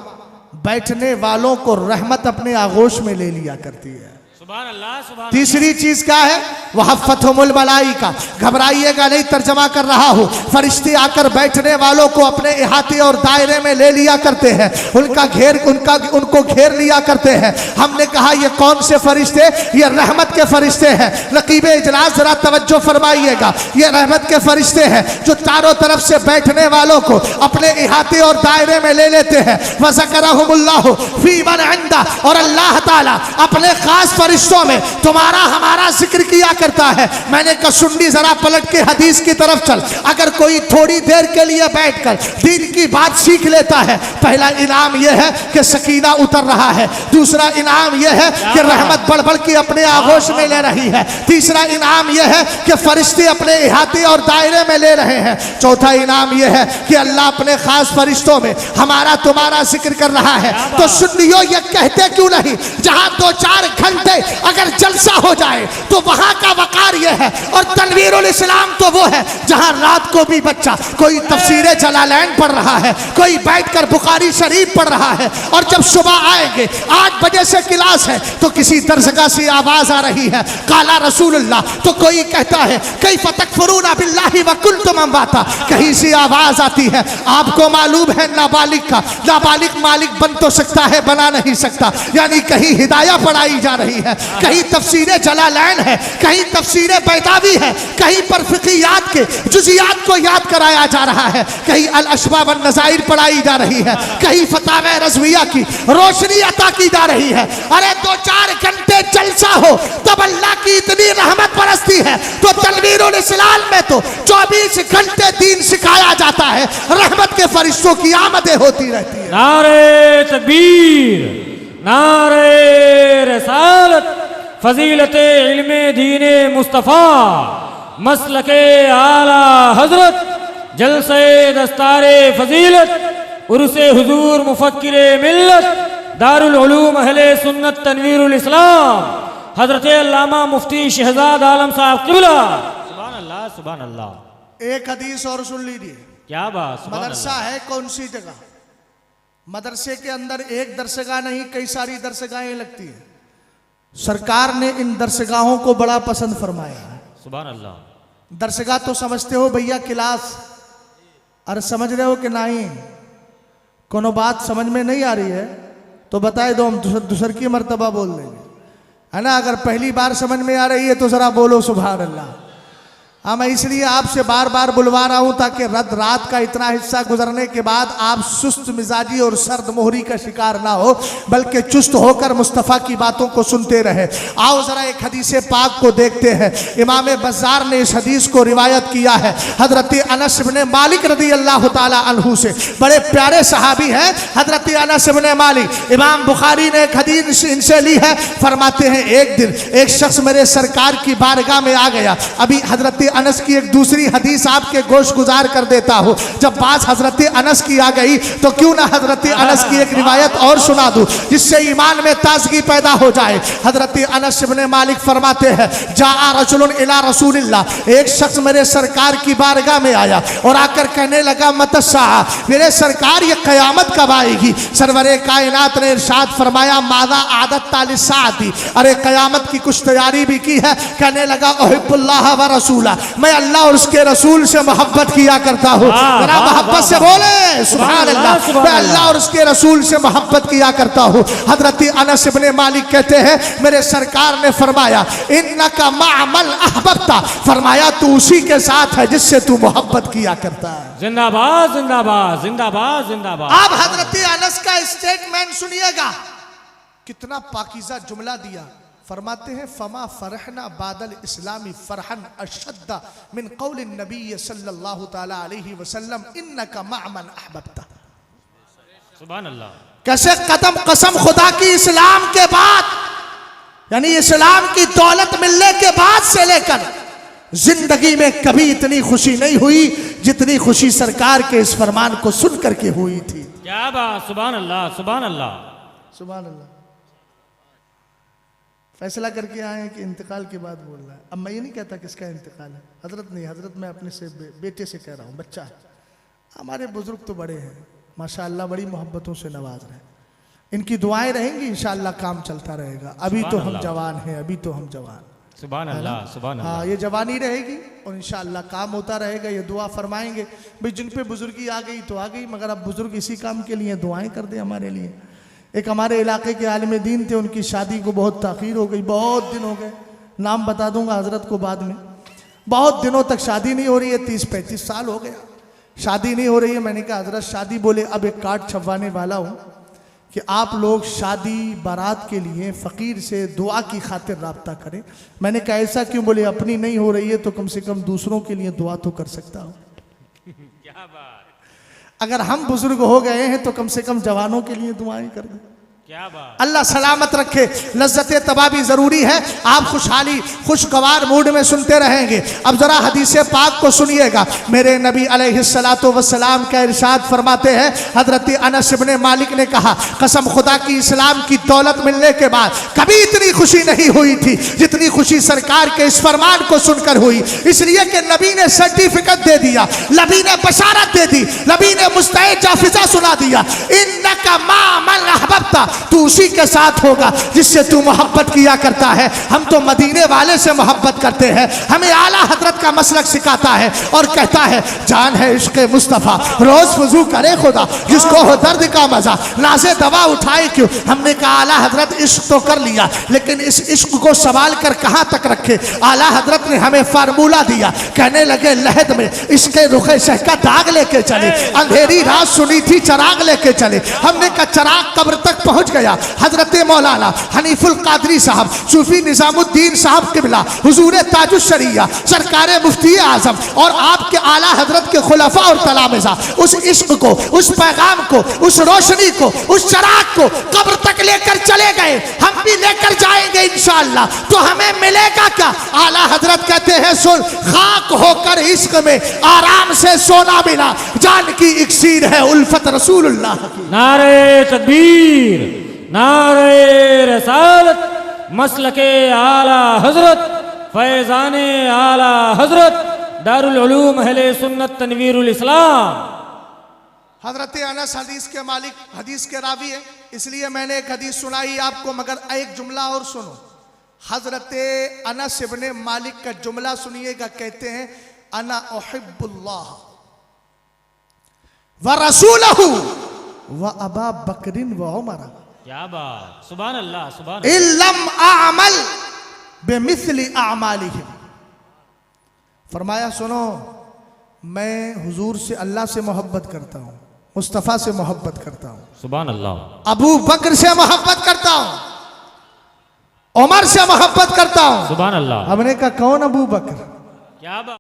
बैठने वालों को रहमत अपने आगोश में ले लिया करती है। सुभान अल्लाह, सुभान। तीसरी चीज क्या है? वहफ़्फ़तहुमुल मलाइका, घबराइएगा नहीं, तर्जमा कर रहा हूं। फरिश्ते आकर बैठने वालों को अपने इहाते और दायरे में ले लिया करते हैं, उनको घेर लिया करते हैं। हमने कहा ये कौन से फरिश्ते? ये रहमत के फरिश्ते हैं। रकीब इजलास जरा तवज्जो फरमाइएगा, ये रहमत के फरिश्ते हैं जो चारों तरफ से बैठने वालों को अपने इहाते और दायरे में ले लेते हैं। वज़करहुमुल्लाहु फी मन इंदा, और अल्लाह ताला अपने खास फरिश्तों में तुम्हारा हमारा जिक्र किया करता है। मैंने कहा सुन्नी जरा पलट के हदीस की तरफ चल। अगर कोई थोड़ी देर के लिए बैठकर दीन की बात सीख लेता है, पहला इनाम यह है कि सकीना उतर रहा है, दूसरा इनाम यह है कि रहमत बढ़ बढ़ के अपने आगोश में ले रही है, तीसरा इनाम यह है कि फरिश्ते अपने इहाते और दायरे में ले रहे हैं, चौथा इनाम यह है कि अल्लाह अपने खास फरिश्तों में हमारा तुम्हारा जिक्र कर रहा है। तो सुन्नियों ये कहते क्यों नहीं, जहां 2-4 घंटे अगर जलसा हो जाए तो वहां का वकार यह है। और तनवीरुल इस्लाम तो वो है जहां रात को भी बच्चा कोई तफसीरे जलालैन पढ़ रहा है, कोई बैठकर बुखारी शरीफ पढ़ रहा है, और जब सुबह आएंगे 8 बजे से क्लास है तो किसी दरसगाह से आवाज आ रही है काला रसूलुल्लाह, तो कोई कहता है कैफ़ तकफुरूना बिल्लाहि व कुंतुम अमवाता, कहीं से आवाज आती है। आपको मालूम है नाबालिग का नाबालिग मालिक बन तो सकता है, बना नहीं सकता। यानी कहीं हिदाया पढ़ाई जा रही है, कहीं तफसीरे जलालैन है, कहीं तफसीरे बैदावी है, कहीं पर फिक़ियात के जुज़ियात को याद कराया जा रहा है, कहीं अल अशबा वन नज़ाइर पढ़ाई जा रही है, कहीं फतावा रज़विया की रोशनी अता की जा रही है। अरे 2-4 घंटे जलसा हो तब अल्लाह की इतनी रहमत बरसती है। तो तनवीरुल इस्लाम में तो 24 घंटे दीन सिखाया जाता है, रहमत के फरिश्तों की आमदें होती रहती है। नारे तकबीर, नारे रसालत, फजीलते इल्मे दीने मुस्तफ़ा, मसलके आला हजरत, जलसे दस्तारे फजीलत, उर्से हुजूर मुफक्किरे मिल्लत, दारुल उलूम अहले सुन्नत तनवीरुल इस्लाम, हजरत अल्लामा मुफ्ती शहजाद आलम साहब क़िबला। सुभान अल्लाह, सुभान अल्लाह। एक हदीस और सुन लीजिए। क्या बात। मदरसा है कौन सी जगह? मदरसे के अंदर एक दरसगाह नहीं, कई सारी दरसगाहें लगती है। सरकार ने इन दरसगाहों को बड़ा पसंद फरमाया है। सुभान अल्लाह। दरसगाह तो समझते हो भैया क्लास, अरे समझ रहे हो कि नहीं? कोनो बात समझ में नहीं आ रही है तो बताए दो, हम दूसर की मर्तबा बोल देंगे, है ना। अगर पहली बार समझ में आ रही है तो जरा बोलो सुभान अल्लाह। हाँ, मैं इसलिए आपसे बार बार बुलवा रहा हूं ताकि रात का इतना हिस्सा गुजरने के बाद आप सुस्त मिजाजी और सर्द मोहरी का शिकार ना हो, बल्कि चुस्त होकर मुस्तफ़ा की बातों को सुनते रहे। आओ जरा एक हदीस पाक को देखते हैं। इमाम बज़ार ने इस हदीस को रिवायत किया है हजरत अनस इब्ने मालिक रदी अल्लाह ताला अन्हु से। बड़े प्यारे सहाबी हैं हजरत अनस इब्ने मालिक। इमाम बुखारी ने एक हदीस इनसे ली है। फरमाते हैं एक दिन एक शख्स मेरे सरकार की बारगाह में आ गया। अभी हजरत अनस की एक दूसरी हदीस आपके गोश गुजार कर देता हूँ। जब बात हजरत अनस की आ गई तो क्यों ना हजरत अनस की एक रिवायत और सुना दूँ जिससे ईमान में ताजगी पैदा हो जाए। हजरत अनस इब्ने मालिक फरमाते हैं जा रजुलन इला रसूलिल्लाह, एक शख्स मेरे सरकार की बारगाह में आया और आकर कहने लगा मतस्सा, मेरे सरकार ये क़यामत कब आएगी। सरवरे कायनात ने इरशाद फरमाया मादा आदत तालिसाती, अरे क़यामत की कुछ तैयारी भी की है। कहने लगा उहिब्बुल्लाह व रसूला, मैं अल्लाह और उसके रसूल से मोहब्बत किया करता हूँ। जरा मोहब्बत से बोले सुभान अल्लाह। मैं अल्लाह और उसके रसूल से मोहब्बत किया करता हूँ। हजरत अनस इब्ने मालिक कहते हैं मेरे सरकार ने फरमाया इन्नका माअमल अहबब्ता, फरमाया तू उसी के साथ है जिससे तू मोहब्बत किया करता है। जिंदाबाद जिंदाबाद जिंदाबाद जिंदाबाद। अब हजरत अनस का स्टेटमेंट सुनिएगा, कितना पाकीज़ा जुमला दिया। फरमाते हैं फमा फरहना बादल इस्लामी फरहन अशद्दा मिन कौल नबी सल्लल्लाहु ताला अलैहि वसल्लम इन्नका माअमन अहबब्ता। सुभान अल्लाह। कैसे कदम कसम खुदा की इस्लाम के बाद, यानी इस्लाम की दौलत मिलने के बाद से लेकर जिंदगी में कभी इतनी खुशी नहीं हुई जितनी खुशी सरकार के इस फरमान को सुन करके हुई थी। क्या बात, सुभान अल्लाह सुभान अल्लाह सुभान अल्लाह। फैसला करके आए हैं कि इंतकाल के बाद बोल रहा है। अब मैं ये नहीं कहता किसका इंतकाल है, हजरत नहीं, हजरत मैं अपने से बेटे से कह रहा हूँ, बच्चा है। हमारे बुजुर्ग तो बड़े हैं माशाअल्लाह, बड़ी मोहब्बतों से नवाज रहे हैं। इनकी दुआएं रहेंगी, इंशाअल्लाह काम चलता रहेगा। अभी तो हम जवान हैं, अभी तो हम जवान। सुभान अल्लाह सुभान अल्लाह। हाँ, ये जवानी रहेगी और इंशाअल्लाह काम होता रहेगा। ये दुआ फरमाएंगे भाई जिन पे बुजुर्गी आ गई तो आ गई, मगर अब बुजुर्ग इसी काम के लिए दुआएं कर दे हमारे लिए। एक हमारे इलाके के आलिम दीन थे, उनकी शादी को बहुत ताख़ीर हो गई, बहुत दिन हो गए। नाम बता दूंगा हजरत को बाद में। बहुत दिनों तक शादी नहीं हो रही है, 30-35 साल हो गया शादी नहीं हो रही है। मैंने कहा हजरत शादी, बोले अब एक कार्ड छपवाने वाला हूँ कि आप लोग शादी बारात के लिए फ़कीर से दुआ की खातिर रब्ता करें। मैंने कहा ऐसा क्यों? बोले अपनी नहीं हो रही है तो कम से कम दूसरों के लिए दुआ तो कर सकता हूँ। क्या बात, अगर हम बुजुर्ग हो गए हैं तो कम से कम जवानों के लिए दुआएं कर दें। क्या बात। अल्लाह सलामत रखे। लज्जत तबाही ज़रूरी है, आप खुशहाली खुशगवार मूड में सुनते रहेंगे। अब ज़रा हदीस पाक को सुनिएगा। मेरे नबी अलैहिस्सलातु वस्सलाम का इरशाद फरमाते हैं, हज़रत अनस इब्ने मालिक ने कहा कसम खुदा की इस्लाम की दौलत मिलने के बाद कभी इतनी खुशी नहीं हुई थी जितनी खुशी सरकार के इस फरमान को सुनकर हुई। इसलिए कि नबी ने सर्टिफिकेट दे दिया, नबी ने बशारत दे दी, नबी ने मुस्तैद जाफिजा सुना दिया। इन्नका मा मन अहबब्ता, तू उसी के साथ होगा जिससे तू मोहब्बत किया करता है। हम तो मदीने वाले से मोहब्बत करते हैं। हमें आला हजरत का मसलक सिखाता है और कहता है जान है इश्क मुस्तफ़ा, रोज वजू करे खुदा, जिसको हो दर्द का मजा नाज़े दवा उठाए क्यों। हमने कहा आला हजरत इश्क तो कर लिया, लेकिन इस इश्क को संभाल कर कहाँ तक रखे। आला हजरत ने हमें फार्मूला दिया, कहने लगे लहद में इसके रुखे शह का दाग लेके चले, अंधेरी रात सुनी थी चराग लेके चले। हमने कहा चराग कब्र तक पहुंच गया। हजरत मौलाना हनीफुल कादरी साहब, सूफी निजामुद्दीन साहब किबला, हुजूर ताजुश शरिया, सरकार मुफ्ती आजम और आपके आला हजरत के खुलफा और तलामिज़ा उस इश्क को, उस पैगाम को, उस रोशनी को, उस चराग को कब्र तक लेकर चले गए। हम भी लेकर जाएंगे इंशाअल्लाह। तो हमें मिलेगा क्या? आला हजरत कहते हैं सुन, खाक होकर इश्क में आराम से सोना मिला, जान की इक्सीर है उल्फत रसूलुल्लाह की। नारे तकबीर, नारे रसालत, मसलके आला हजरत, फैजाने आला हजरत, दारुल उलूम अहले सुन्नत तनवीरुल इस्लाम। हजरत अनस हदीस के मालिक, हदीस के रावी है, इसलिए मैंने एक हदीस सुनाई आपको, मगर एक जुमला और सुनो। हजरत अनस इब्ने मालिक का जुमला सुनिएगा, कहते हैं अना उहिब्बुल्लाह व रसूलहू व अबा बकरिन व उमर। क्या बात, सुभान अल्लाह सुभान इल्लम आमल बेमिस्ली आमालिहिम फरमाया सुनो, मैं हुजूर से, अल्लाह से मोहब्बत करता हूँ, मुस्तफ़ा से मोहब्बत करता हूँ, सुभान अल्लाह, अबू बकर से मोहब्बत करता हूँ, उमर से मोहब्बत करता हूँ। सुभान अल्लाह। हमने कहा कौन अबू बकर? क्या बात।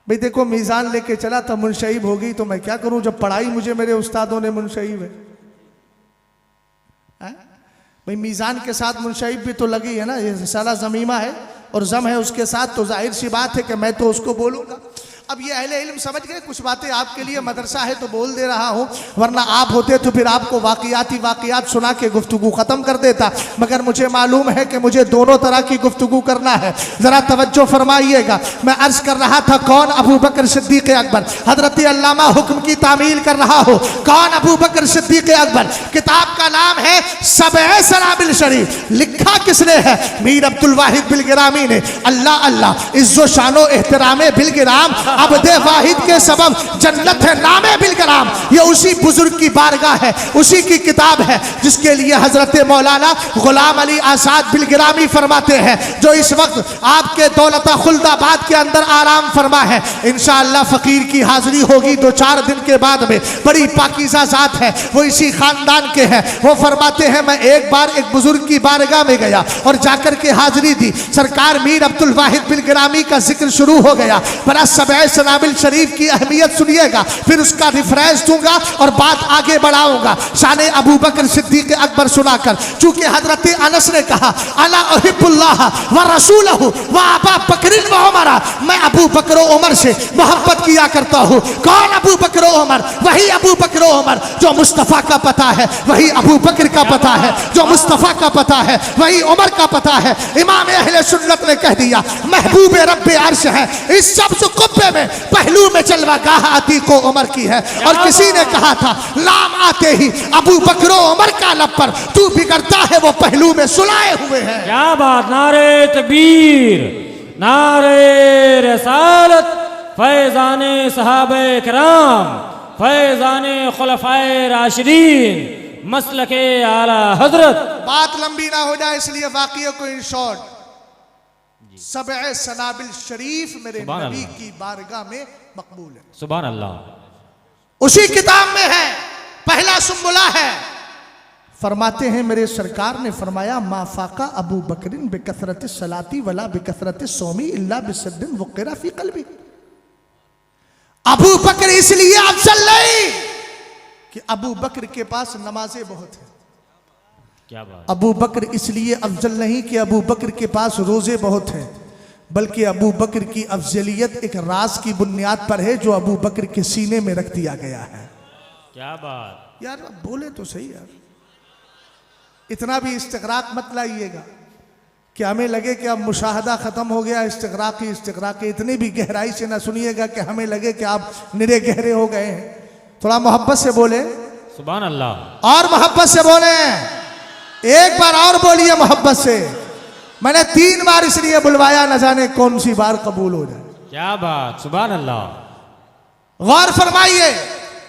भाई देखो, मीज़ान लेके चला था, मुनशईब हो गई तो मैं क्या करूं, जब पढ़ाई मुझे मेरे उस्तादों ने मुनशईब है। भाई मीज़ान के साथ मुनशईब भी तो लगी है ना, ये रिसाला ज़मीमा है और जम है उसके साथ, तो जाहिर सी बात है कि मैं तो उसको बोलूंगा। अब ये अहले इल्म समझ गए, कुछ बातें आपके लिए मदरसा है तो बोल दे रहा हूँ, वरना आप होते तो फिर आपको वाक़ियात सुना के गुफ्तगू ख़त्म कर देता। मगर मुझे मालूम है कि मुझे दोनों तरह की गुफ्तगू करना है। ज़रा तवज्जो फरमाइएगा। मैं अर्ज़ कर रहा था कौन अबू बकर सिद्दीक़ अकबर, हज़रत अल्लामा हुक्म की तामील कर रहा हो, कौन अबू बकर सिद्दीक़ अकबर। किताब का नाम है सबए सनाबिल शरीफ। लिखा किसने है? मीर अब्दुल वाहिद बिलगिरामी ने। अल्लाह अल्लाह, इज्जो शानो एहतरामे बिलगिराम, अब्दे वाहिद के सबब जन्नत है नामे बिलगराम। ये उसी बुजुर्ग की बारगाह है, उसी की किताब है जिसके लिए हजरत मौलाना गुलाम अली आजाद बिलगिरामी फरमाते हैं, जो इस वक्त आपके दौलता खुल्दाबाद के अंदर आराम फरमा है। इंशाअल्लाह फकीर की हाजिरी होगी 2-4 दिन के बाद में। बड़ी पाकीज़ा जात है, वो इसी खानदान के हैं। वो फरमाते हैं मैं एक बार एक बुजुर्ग की बारगाह में गया और जाकर के हाजिरी दी। सरकार मीर अब्दुल वाहिद बिलगिरामी का जिक्र शुरू हो गया। बड़ा सबए सनाबिल शरीफ की अहमियत सुनिएगा, फिर उसका रिफरेंस दूंगा और बात आगे बढ़ाऊंगा। शान अबू बकर सिद्दीक़ अकबर सुनाकर, चूंकि हजरत अनस ने कहा अला उहिब्बुल्लाह व रसूलहु व अबा बकर व उमर, मैं अबू बकर व उमर से मोहब्बत किया करता हूँ। कौन अबू बकर व उमर? वही अबू बकर व उमर जो मुस्तफ़ा का पता है, वही अबू बकर का पता है जो मुस्तफ़ा का पता है, वही उमर का पता है। इमाम अहले सुन्नत ने कह दिया महबूब रब्बे अर्श है। इस सब्ज़ कुब्बे में पहलू में चलवागाह अतीको उमर की है। और किसी ने कहा था नाम आते ही अबू बकर उमर का लब पर तू बिगड़ता है वो पहलू में सुलाए हुए हैं। क्या बात। नारे तकबीर, नारे रसालत, फैज़ाने सहाबे किराम, फैज़ाने खुलफाए राशिदीन, मसलके आला हजरत। बात लंबी ना हो जाए इसलिए वाक़िया को इन शॉर्ट, सबए सनाबिल शरीफ मेरे नबी की बारगाह में मकबूल है। सुभान अल्लाह। उसी किताब में है, पहला सुम्बुला है। फरमाते हैं मेरे सरकार ने फरमाया माफाका अबू बकरिन बिकसरत सलाती वला बिकसरत सोमी इल्ला बिसद्दिन वक़िरा फी क़ल्बी। अबू बकर इसलिए अफजल नहीं कि अबू बकर के पास नमाजें बहुत हैं। क्या बात। अबू बकर इसलिए अफजल नहीं कि अबू बकर के पास रोजे बहुत हैं, बल्कि अबू बकर की अफजलियत एक राज की बुनियाद पर है जो अबू बकर के सीने में रख दिया गया है। क्या बात। यार अब बोले तो सही यार, इतना भी इस्तिग़राक़ मत लाइएगा कि हमें लगे कि अब मुशाहदा ख़त्म हो गया, इस्तिग़राक़ इतनी भी गहराई से ना सुनिएगा कि हमें लगे कि आप निरे गहरे हो गए हैं। थोड़ा मोहब्बत से बोले सुभान अल्लाह, और मोहब्बत से बोले, एक बार और बोलिए मोहब्बत से। मैंने 3 बार इसलिए बुलवाया, न जाने कौन सी बार कबूल हो जाए। क्या बात। सुभान अल्लाह। गौर फरमाइए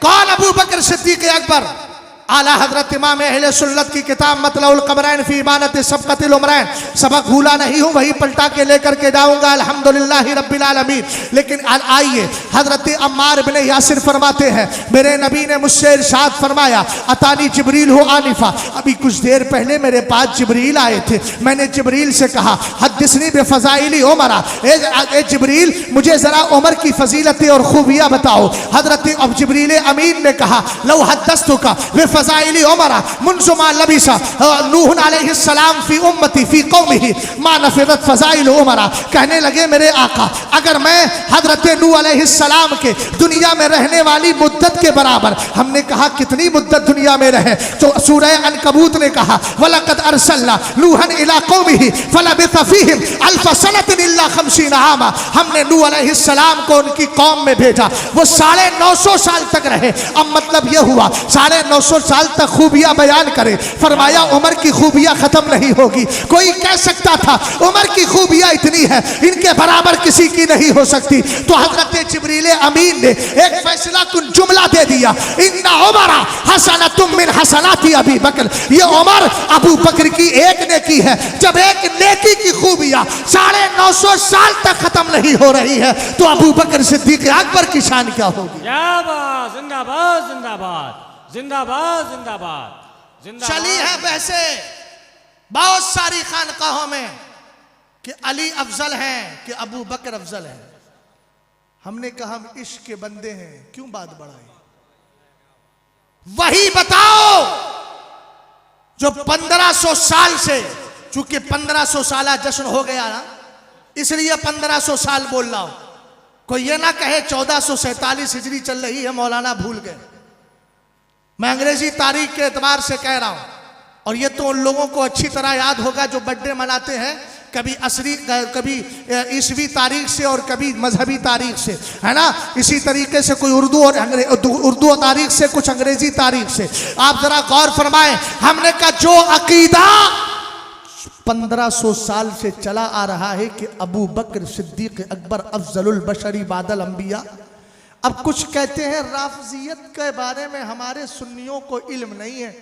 कौन अबू बकर सिद्दीक़ अकबर। आला हजरत इमाम अहले सुन्नत की किताब मतलउल क़मरैन फी इबानत सबक़तिल उमरैन, सबक भूला नहीं हूँ, वही पलटा के लेकर के जाऊँगा अल्हम्दुलिल्लाहि रब्बिल आलमीन। लेकिन आइए, हजरत अम्मार इब्ने यासिर फरमाते हैं मेरे नबी ने मुझसे इरशाद फरमाया अतानी जिब्रील हो आनिफा, अभी कुछ देर पहले मेरे पास जिब्रील आए थे। मैंने जिब्रील से कहा हद्दिसनी बिफ़ज़ाइली उमर, ए जिब्रील मुझे ज़रा उमर की फजीलतें और खूबियाँ बताओ। हजरत अब जिब्रील अमीन ने कहा लौ हद्दस्तुका फ़ज़ाइली उमर मुन्ज़ुमा लबिसा नूह अलैहिस्सलाम फ़ी उम्मती फ़ी कौमिही मा नफ़िदत फ़ज़ाइल उमर। कहने लगे मेरे आका, अगर मैं हजरत नूह अलैहिस्सलाम के दुनिया में रहने वाली मुद्दत के बराबर, हमने कहा कितनी मुद्दत दुनिया में रहे, तो सूरह अनकबूत ने कहा वलक़द अर्सलना नूहन इला कौमिही फ़लबिसा फ़ीहिम अल्फ़ सनतिन इल्ला 50 आमा। हमने नूह अलैहिस्सलाम को उनकी कौम में भेजा, वो 950 साल तक रहे। अब मतलब यह हुआ 950 साल तक खूबियां बयान करे। फरमाया उमर की खूबियां खत्म नहीं होगी। कोई कह सकता था उमर की खूबियां इतनी है इनके बराबर किसी की नहीं हो सकती, तो हजरत जिब्रील अमीन ने एक फैसला कुन जुमला दे दे दिया, इन्ना उमर हसनतुम मिन हसनाती अबी बकर, ये उमर अबू बकर की एक नेकी है। जब एक नेकी की खूबियां 950 साल तक खत्म नहीं हो रही है तो अबू बकर सिद्दीक अकबर की शान क्या होगी। जिंदाबाद जिंदाबाद जिंदाबाद जिंदाबाद जिंदाबाद। चली है वैसे बहुत सारी खानकाहों में कि अली अफजल हैं कि अबू बकर अफजल हैं। हमने कहा हम इश्क के बंदे हैं, क्यों बात बढ़ाई। वही बताओ जो 1500 साल से, चूंकि 1500 साल जश्न हो गया ना, इसलिए 1500 साल बोल रहा हूं। कोई ये ना कहे 1447 हिजरी चल रही है, मौलाना भूल गए। मैं अंग्रेजी तारीख के एतबार से कह रहा हूं, और ये तो उन लोगों को अच्छी तरह याद होगा जो बर्थडे मनाते हैं, कभी असरी, कभी ईसवी तारीख से और कभी मजहबी तारीख से, है ना। इसी तरीके से कोई उर्दू और तारीख से, कुछ अंग्रेजी तारीख से। आप जरा गौर फरमाएं, हमने कहा जो अकीदा 1500 साल से चला आ रहा है कि अबू बकर सिद्दीक अकबर अफजलुल बशरी बादल अंबिया। अब कुछ कहते हैं राफजियत के बारे में हमारे सुन्नियों को इल्म नहीं है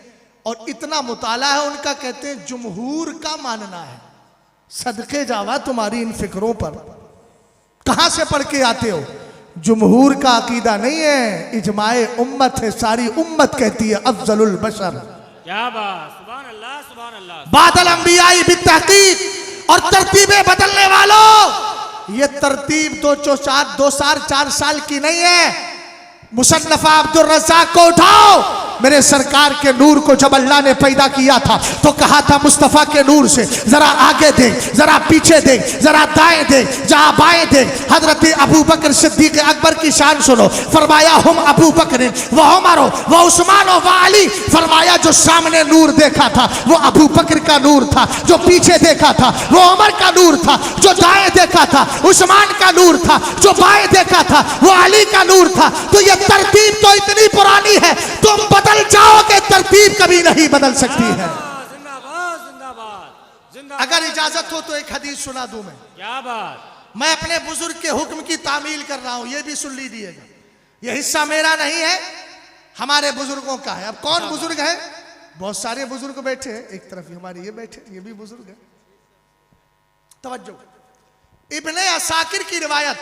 और इतना मुताला है उनका, कहते हैं जुमहूर का मानना है। सदके जावा तुम्हारी इन फिक्रों पर, कहां से पढ़ के आते हो। जुमहूर का अकीदा नहीं है, इजमाए उम्मत है, सारी उम्मत कहती है अफजलुल बशर। क्या बात, सुभान अल्लाह सुभान अल्लाह। बादल अंबियाई बितहकीक। और तरतीबें बदलने वालों, ये तरतीब 4 साल की नहीं है। मुसन्नफा अब्दुल रज़्ज़ाक को उठाओ, मेरे सरकार के नूर को जब अल्लाह ने पैदा किया था तो कहा था मुस्तफ़ा के नूर से जरा आगे देख, जरा पीछे देख, जरा दाएं देख, जहां बाएं देख। हजरत अबू बकर सिद्दीक अकबर की शान सुनो। फरमाया हम अबू बकर व उमर व उस्मान व अली। फरमाया जो सामने नूर देखा था वो अबू बकर का नूर था, जो पीछे देखा था वो उमर का नूर था, जो दाएं देखा था उस्मान का नूर था, जो बाएं देखा था वो अली का नूर था। तो ये तरतीब तो इतनी पुरानी है, तुम बदल जाओगे, तरतीब कभी नहीं बदल सकती है। जिंदाबाद जिंदाबाद जिंदाबाद। अगर इजाजत हो तो एक हदीस सुना दूं मैं। क्या बात। मैं अपने बुजुर्ग के हुक्म की तामील कर रहा हूं, यह भी सुन लीजिएगा। यह हिस्सा मेरा नहीं है, हमारे बुजुर्गों का है। अब कौन बुजुर्ग है? बहुत सारे बुजुर्ग बैठे हैं, एक तरफ हमारे ये बैठे, ये भी बुजुर्ग है। तवज्जो, इब्ने असाकिर की रिवायत,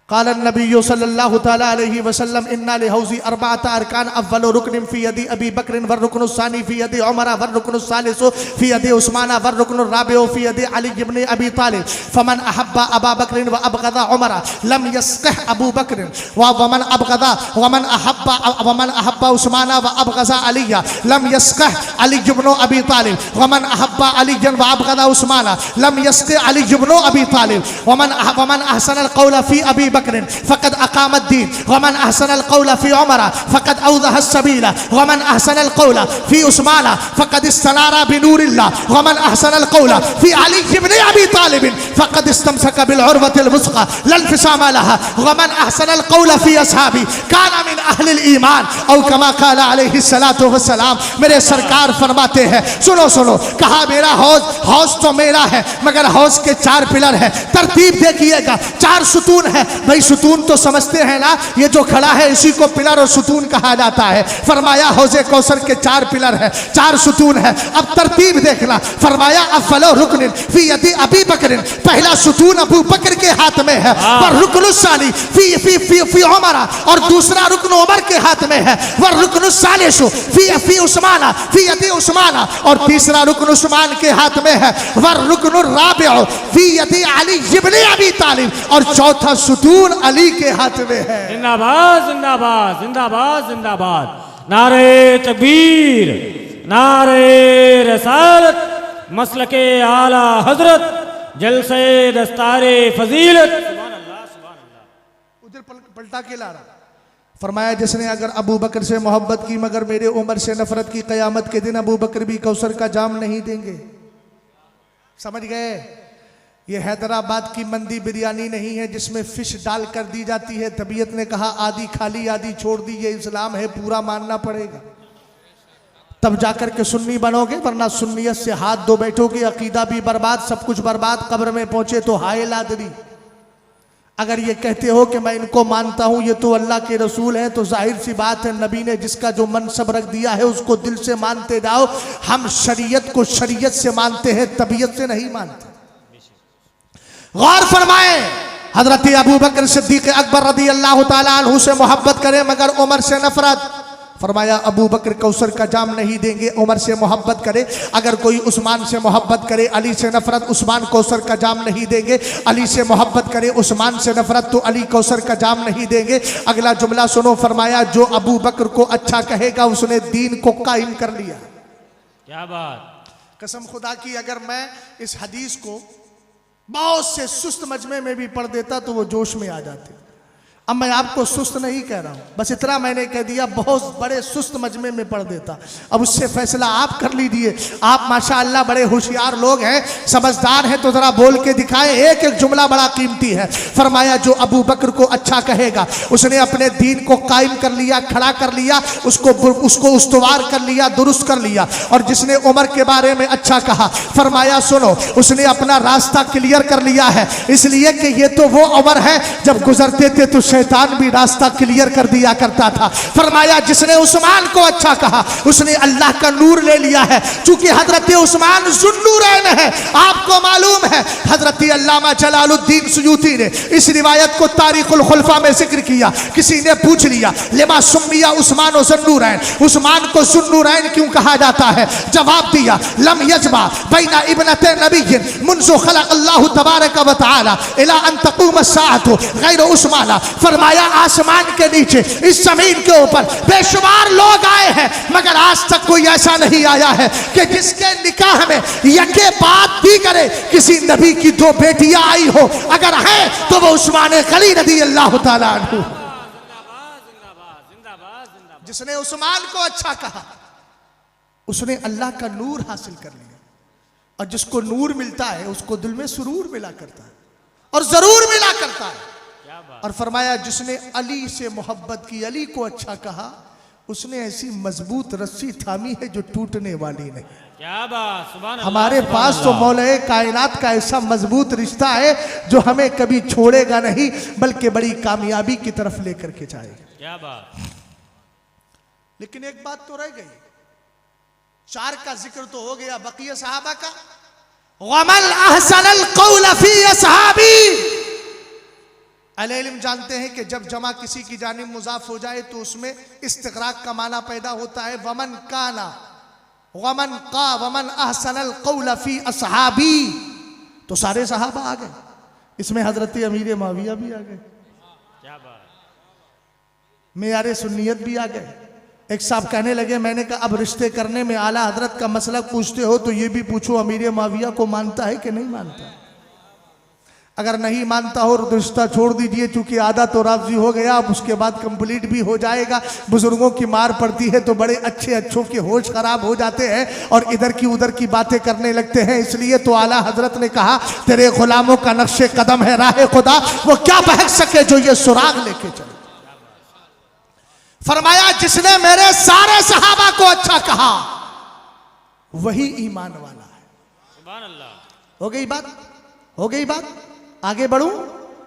क़ाल नबी सल्लल्लाहु तआला अलैहि वसल्लम इन्ना लिहौज़ी अर्बअता अरकान अव्वलु रुकनिन फी यदी अबी बकर व रुकनु सानी फी यदी उमर व रुकनु सालिसु फी यदी उस्मान व रुकनु राबिउ फी यदी अली इब्न अबी तालिब फमन अहब्बा अबा बकर व अबग़दा उमर लम यस्क़ह अबू बकर वमन अहब्बा उस्मान व अबग़ज़ा अली लम यस्क़ह अली इब्न अबी तालिब वमन अहब्बा अली व अबग़दा उस्मान लम यस्क़ह अली इब्न अबी तालिब वमन अहसन अल-क़ौल फी अबी फ़क़द अक़ाम अद-दीन वमन अहसन अल-क़ौल फ़ी उमर फ़क़द अवज़ह अस-सबील वमन अहसन अल-क़ौल फ़ी उस्मान फ़क़द इस्तनारा बिनूरिल्लाह वमन अहसन अल-क़ौल फ़ी अली इब्न अबी तालिब फ़क़द इस्तमसक बिल-उर्वतिल वुस्क़ा ला इंफ़िसाम लहा वमन अहसन अल-क़ौल फ़ी अस्हाबी कान मिन अहलिल ईमान औ कमा क़ाल अलैहि सलातु वस्सलाम। मेरे सरकार फरमाते हैं, सुनो सुनो, कहा मेरा हौज़ तो मेरा है मगर हौज़ के 4 पिलर है। तरतीब देखिएगा, 4 सुतून है। भाई सुतून तो समझते हैं ना, ये जो खड़ा है इसी को पिलर और सुतून कहा जाता है। फरमाया हौज़े कौसर के 4 पिलर है, 4 सुतून है। अब तरतीब देखना, फरमाया अव्वलो रुकनिन फी यदी अबी बकर, पहला सुतून अबू बकर के हाथ में है। और रुकनु सानी फी फी फी फी उमर, और दूसरा रुकन उमर के हाथ में है। व रुकनु सालिसु फी फी उस्मान फी यदी उस्मान, और तीसरा रुकन उस्मान के हाथ में है। व रुकनु राबिउ फी यदी अली इब्न अबी तालिब, और चौथा सुतून अली के हाथ में है। जिंदाबाद जिंदाबाद जिंदाबाद जिंदाबाद। नारे तकबीर, नारे रसालत, मसलके आला हजरत, जलसे दस्तारे फजीलत। सुभान अल्लाह सुभान अल्लाह। उधर पलटा के ला रहा, फरमाया जिसने अगर अबू बकर से मोहब्बत की मगर मेरे उमर से नफरत की, कयामत के दिन अबू बकर भी कौसर का जाम नहीं देंगे। समझ गए? ये हैदराबाद की मंदी बिरयानी नहीं है जिसमें फिश डाल कर दी जाती है। तबीयत ने कहा आधी खाली आधी छोड़ दी, ये इस्लाम है, पूरा मानना पड़ेगा तब जाकर के सुन्नी बनोगे, वरना सुन्नियत से हाथ धो बैठोगे, अकीदा भी बर्बाद, सब कुछ बर्बाद। कब्र में पहुंचे तो हाय लादरी। अगर ये कहते हो कि मैं इनको मानता हूं, ये तो अल्लाह के रसूल हैं, तो जाहिर सी बात है नबी ने जिसका जो मनसब रख दिया है उसको दिल से मानते जाओ। हम शरीयत को शरीयत से मानते हैं, तबीयत से नहीं मानते। गौर फरमाए, हजरत अबू बकर सिद्दीक अकबर रदी अल्लाह ताला अन्हु से मोहब्बत करें मगर उमर से नफरत। फरमाया अबू बकर कौसर का जाम नहीं देंगे, उमर से मोहब्बत करे। अगर कोई उस्मान से मोहब्बत करे, अली से नफरत, उस्मान कौसर का जाम नहीं देंगे। अली से मोहब्बत करे, उस्मान से नफरत, तो अली कौसर का जाम नहीं देंगे। अगला जुमला सुनो, फरमाया जो अबू बकर को अच्छा कहेगा उसने दीन को कायम कर लिया। क्या बात। कसम खुदा की अगर मैं इस हदीस को बहुत से सुस्त मजमे में भी पढ़ देता तो वो जोश में आ जाते। अब मैं आपको सुस्त नहीं कह रहा हूं, बस इतना मैंने कह दिया, बहुत बड़े सुस्त मजमे में पढ़ देता। अब उससे फैसला आप कर लीजिए। आप माशाअल्लाह बड़े होशियार लोग हैं, समझदार हैं, तो जरा बोल के दिखाएं। एक एक जुमला बड़ा कीमती है। फरमाया जो अबू बकर को अच्छा कहेगा उसने अपने दीन को कायम कर लिया, खड़ा कर लिया, उसको उस्तवार कर लिया, दुरुस्त कर लिया। और जिसने उमर के बारे में अच्छा कहा, फरमाया सुनो, उसने अपना रास्ता क्लियर कर लिया है। इसलिए कि ये तो वो उमर है जब गुजरते थे तो शैतान भी रास्ता क्लियर कर दिया करता था। फरमाया जिसने उस्मान को अच्छा कहा उसने अल्लाह का नूर ले लिया है। चूंकि हजरत उस्मान जुन्नूरैन है, आपको मालूम है हजरत अल्लामा जलालुद्दीन सुयूती ने इस रिवायत को तारीखुल खुलफा में जिक्र किया। किसी ने पूछ लिया लिमा सुम्मिया उस्मान व जुन्नूरैन, उस्मान को जुन्नूरैन क्यों कहा जाता है? जवाब दिया लम यजमा बैना इब्नते नबिय्यिन मुन्ज़ु खलक़ अल्लाहु तबारक व तआला इला अन तक़ूम अस्साअतु गैर उस्माना। फरमाया आसमान के नीचे इस जमीन के ऊपर बेशुमार लोग आए हैं मगर आज तक कोई ऐसा नहीं आया है कि जिसके निकाह में यके बात भी करे किसी नबी की दो बेटियां आई हो। अगर है तो वो उस्मान गनी रज़ी अल्लाह ताला अन्हु। जिसने उस्मान को अच्छा कहा उसने अल्लाह का नूर हासिल कर लिया। और जिसको नूर मिलता है उसको दिल में सुरूर मिला करता है और जरूर मिला करता है। और फरमाया जिसने अली से मोहब्बत की, अली को अच्छा कहा, उसने ऐसी मजबूत रस्सी थामी है जो टूटने वाली नहीं। क्या बात, सुभान अल्लाह। हमारे पास तो मौलाए कायनात का ऐसा मजबूत रिश्ता है जो हमें कभी छोड़ेगा नहीं बल्कि बड़ी कामयाबी की तरफ लेकर के जाएगा। क्या बात। लेकिन एक बात तो रह गई, चार का जिक्र तो हो गया, बकिया सहाबा का। वमल अहसनल कौल फी असहाबी। अहले इल्म जानते हैं कि जब जमा किसी की जानिब मुजाफ हो जाए तो उसमें इस्तिग़राक़ का माना पैदा होता है। वमन काना वमन का वमन अहसनल कौल फी असहाबी, तो सारे सहाबा आ गए, इसमें हजरत अमीर माविया भी आ गए, क्या बात, मेयारे सुन्नियत भी आ गए। एक साहब कहने लगे, मैंने कहा अब रिश्ते करने में आला हजरत का मसला पूछते हो तो ये भी पूछो अमीर माविया को मानता है कि नहीं मानता। अगर नहीं मानता हो तो रिश्ता छोड़ दीजिए, चूंकि आधा तो राजी हो गया, अब उसके बाद कंप्लीट भी हो जाएगा। बुजुर्गों की मार पड़ती है तो बड़े अच्छों के होश खराब हो जाते हैं और इधर की उधर की बातें करने लगते हैं। इसलिए तो आला हजरत ने कहा तेरे गुलामों का नक्शे कदम है राह खुदा, वो क्या बहक सके जो ये सुराग लेके चले। फरमाया जिसने मेरे सारे सहाबा को अच्छा कहा वही ईमान वाला है। सुभान अल्लाह। हो गई बात, हो गई बात। आगे बढ़ूं।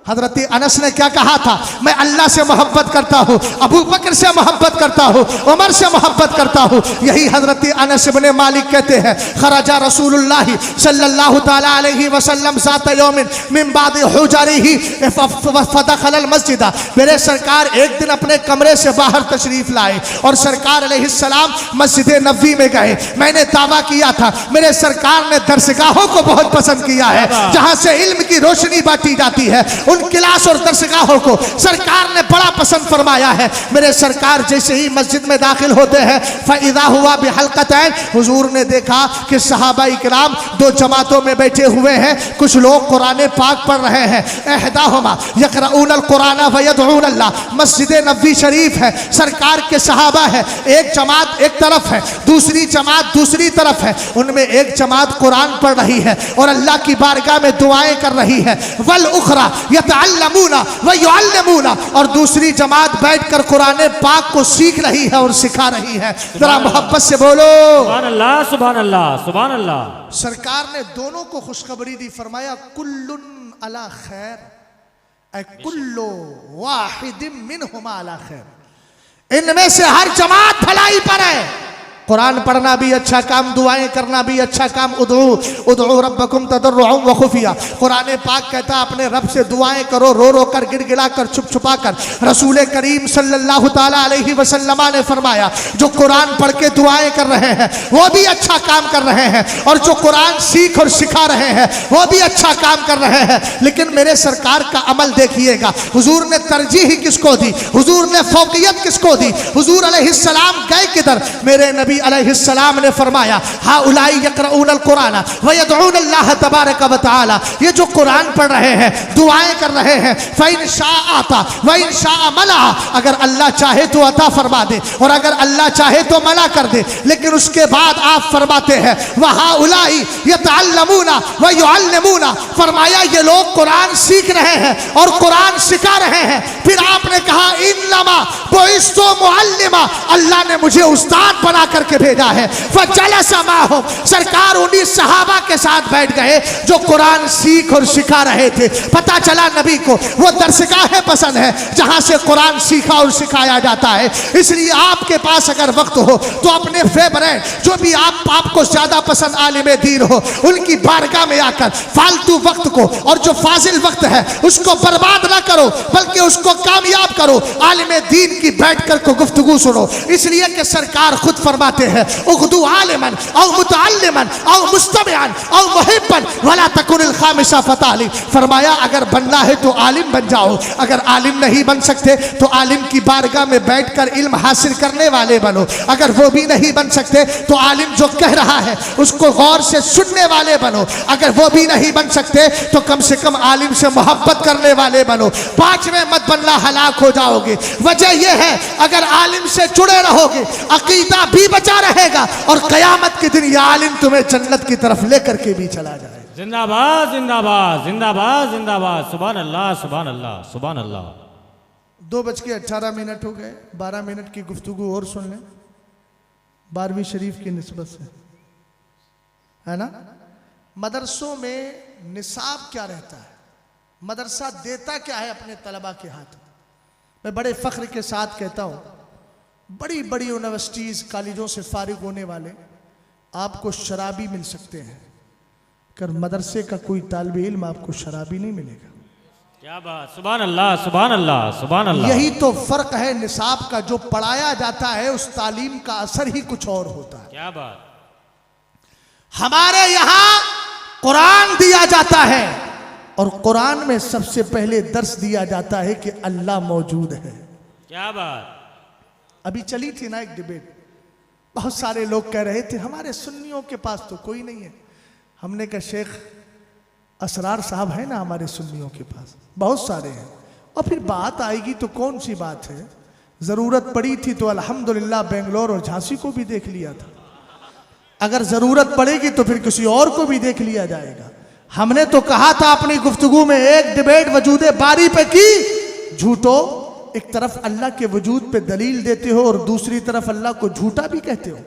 हजरत अनस ने क्या कहा था? मैं अल्लाह से मोहब्बत करता हूँ, अबू बकर से मोहब्बत करता हूँ, उमर से मोहब्बत करता हूँ। यही हजरत अनस इब्ने मालिक कहते हैं, खरजा रसूलुल्लाह सल्लल्लाहु ताला अलैहि वसल्लम ज़ात यौमिन मिन बाद हुजरिही फदखलल मस्जिद। मेरे सरकार एक दिन अपने कमरे से बाहर तशरीफ लाए और सरकार अलैहिस्सलाम मस्जिद नबवी में गए। मैंने दावा किया था मेरे सरकार ने दरसगाहों को बहुत पसंद किया है जहाँ से इल्म की रोशनी बांटी जाती है। उन क्लास और दरसगाहों को सरकार ने बड़ा पसंद फरमाया है। मेरे सरकार जैसे ही मस्जिद में दाखिल होते हैं फ़इज़ा हुआ बिहल्क़तैन, हुजूर ने देखा कि सहाबा इकराम दो जमातों में बैठे हुए हैं। कुछ लोग कुरान पाक पढ़ रहे हैं, इहदाहुमा यक़रऊनल कुरान व यदऊन अल्लाह। मस्जिद नबवी शरीफ है, सरकार के सहाबा है, एक जमात एक तरफ है, दूसरी जमात दूसरी तरफ है। उनमें एक जमात कुरान पढ़ रही है और अल्लाह की बारगाह में दुआएं कर रही है। वल उखरा यतअल्लमूना व युअल्लिमूना, और दूसरी जमात बैठकर कुरान पाक को सीख रही है और सिखा रही है। जरा मोहब्बत से बोलो सुभान अल्लाह, सुभान अल्लाह, सुभान अल्लाह। सरकार ने दोनों को खुशखबरी दी, फरमाया कुल्लुन अला खैर, कुल्लो वाहिदिम मिनहुमा अला खैर, इनमें से हर जमात भलाई पर है। कुरान पढ़ना भी अच्छा काम, दुआएं करना भी अच्छा काम। उदू रब्बकुम तदर्रुअन व खुफिया, कुरान पाक कहता है अपने रब से दुआएं करो, रो रो कर, गिड़गिड़ा कर, छुप छुपा कर। रसूल करीम सल्लल्लाहु ताला अलैहि वसल्लम ने फरमाया जो कुरान पढ़ के दुआएं कर रहे हैं वो भी अच्छा काम कर रहे हैं, और जो कुरान सीख और सिखा रहे हैं वो भी अच्छा काम कर रहे हैं। लेकिन मेरे सरकार का अमल देखिएगा, हुजूर ने तरजीह किसको दी, हुजूर ने फौकियत किसको दी। हुजूर अलैहिस्सलाम गए किधर? मेरे नबी अलैहिस्सलाम ने फरमाया हाउलाई यक़रऊनल कुरान व यदऊन अल्लाह तबारक व तआला, ये जो कुरान पढ़ रहे हैं, दुआएं कर रहे हैं, फ़इन शाअ आता व इन शाअ मला, अगर अल्लाह चाहे तो अता फरमा दे और अगर अल्लाह चाहे तो मना कर दे। लेकिन उसके बाद आप फरमाते हैं व हाउलाई यतअल्लमूना व युअल्लिमूना, फरमाया ये लोग कुरान सीख रहे हैं और कुरान सिखा रहे हैं। फिर आपने कहा इन्नमा बुइस्तु मुअल्लिमा, अल्लाह ने मुझे उस्ताद बना करके भेजा है। फजलसा माहुम, सरकार उन्हीं सहाबा के साथ बैठ गए जो कुरान सीख और सिखा रहे थे। पता चला नबी को वो दरसगाहें पसंद है जहां से कुरान सीखा और सिखाया जाता है। इसलिए आपके पास अगर वक्त हो तो अपने फेवरेट जो भी आपको ज्यादा पसंद आलिम दीन हो उनकी बारगाह में आकर फालतू वक्त को और जो फाजिल वक्त है उसको बर्बाद ना करो, बल्कि उसको कामयाब करो। आलिम दीन की बैठकर को गुफ्तगू सुनो, इसलिए कि सरकार खुद फरमाते हैं उगदू आलिमन औ मुतअल्लिमन औ मुस्तमिअन औ मुहिब्बन वला तकुनिल खामिसा फताली, फरमाया अगर बनना है तो आलिम बन जाओ, अगर आलिम नहीं बन सकते तो आलिम की बारगाह में बैठकर इल्म हासिल करने वाले बनो, अगर वो भी नहीं बन सकते तो आलिम जो कह रहा है उसको गौर से सुनने वाले बनो, अगर वो भी नहीं बन सकते तो कम से कम आलिम से मोहब्बत करने वाले बनो। पांचवें मत बनना, हलाक हो जाओगे। वजह यह है अगर आलिम से जुड़े रहोगे अकीदा भी बचा रहेगा और कयामत के दिन यह आलिम तुम्हें जन्नत की तरफ लेकर के भी चला जाए। जिंदाबाद जिंदाबाद जिंदाबाद जिंदाबाद, सुभान अल्लाह सुभान अल्लाह सुभान अल्लाह। 2:18 हो गए, 12 मिनट की गुफ्तगू और सुन लें 12वीं शरीफ की निस्बत से, है ना। मदरसों में निसाब क्या रहता है, मदरसा देता क्या है अपने तलबा के हाथ। मैं बड़े फख्र के साथ कहता हूँ बड़ी बड़ी यूनिवर्सिटीज़ कॉलेजों से फारिग होने वाले आपको शराबी मिल सकते हैं, कर मदरसे का कोई तालिब इल्म आपको शराबी नहीं मिलेगा। क्या बात, सुभान अल्लाह सुभान अल्लाह सुभान अल्लाह। यही तो फर्क है निसाब का, जो पढ़ाया जाता है उस तालीम का असर ही कुछ और होता है। क्या बात। हमारे यहाँ कुरान दिया जाता है और कुरान में सबसे पहले दर्स दिया जाता है कि अल्लाह मौजूद है। क्या बात। अभी चली थी ना एक डिबेट, बहुत सारे लोग कह रहे थे हमारे सुन्नियों के पास तो कोई नहीं है। हमने कहा शेख असरार साहब है ना हमारे सुन्नियों के पास, बहुत सारे हैं। और फिर बात आएगी तो कौन सी बात है, ज़रूरत पड़ी थी तो अल्हम्दुलिल्लाह बेंगलोर और झांसी को भी देख लिया था, अगर ज़रूरत पड़ेगी तो फिर किसी और को भी देख लिया जाएगा। हमने तो कहा था अपनी गुफ्तगू में, एक डिबेट वजूद बारी पे की, झूठो एक तरफ अल्लाह के वजूद पे दलील देते हो और दूसरी तरफ अल्लाह को झूठा भी कहते हो।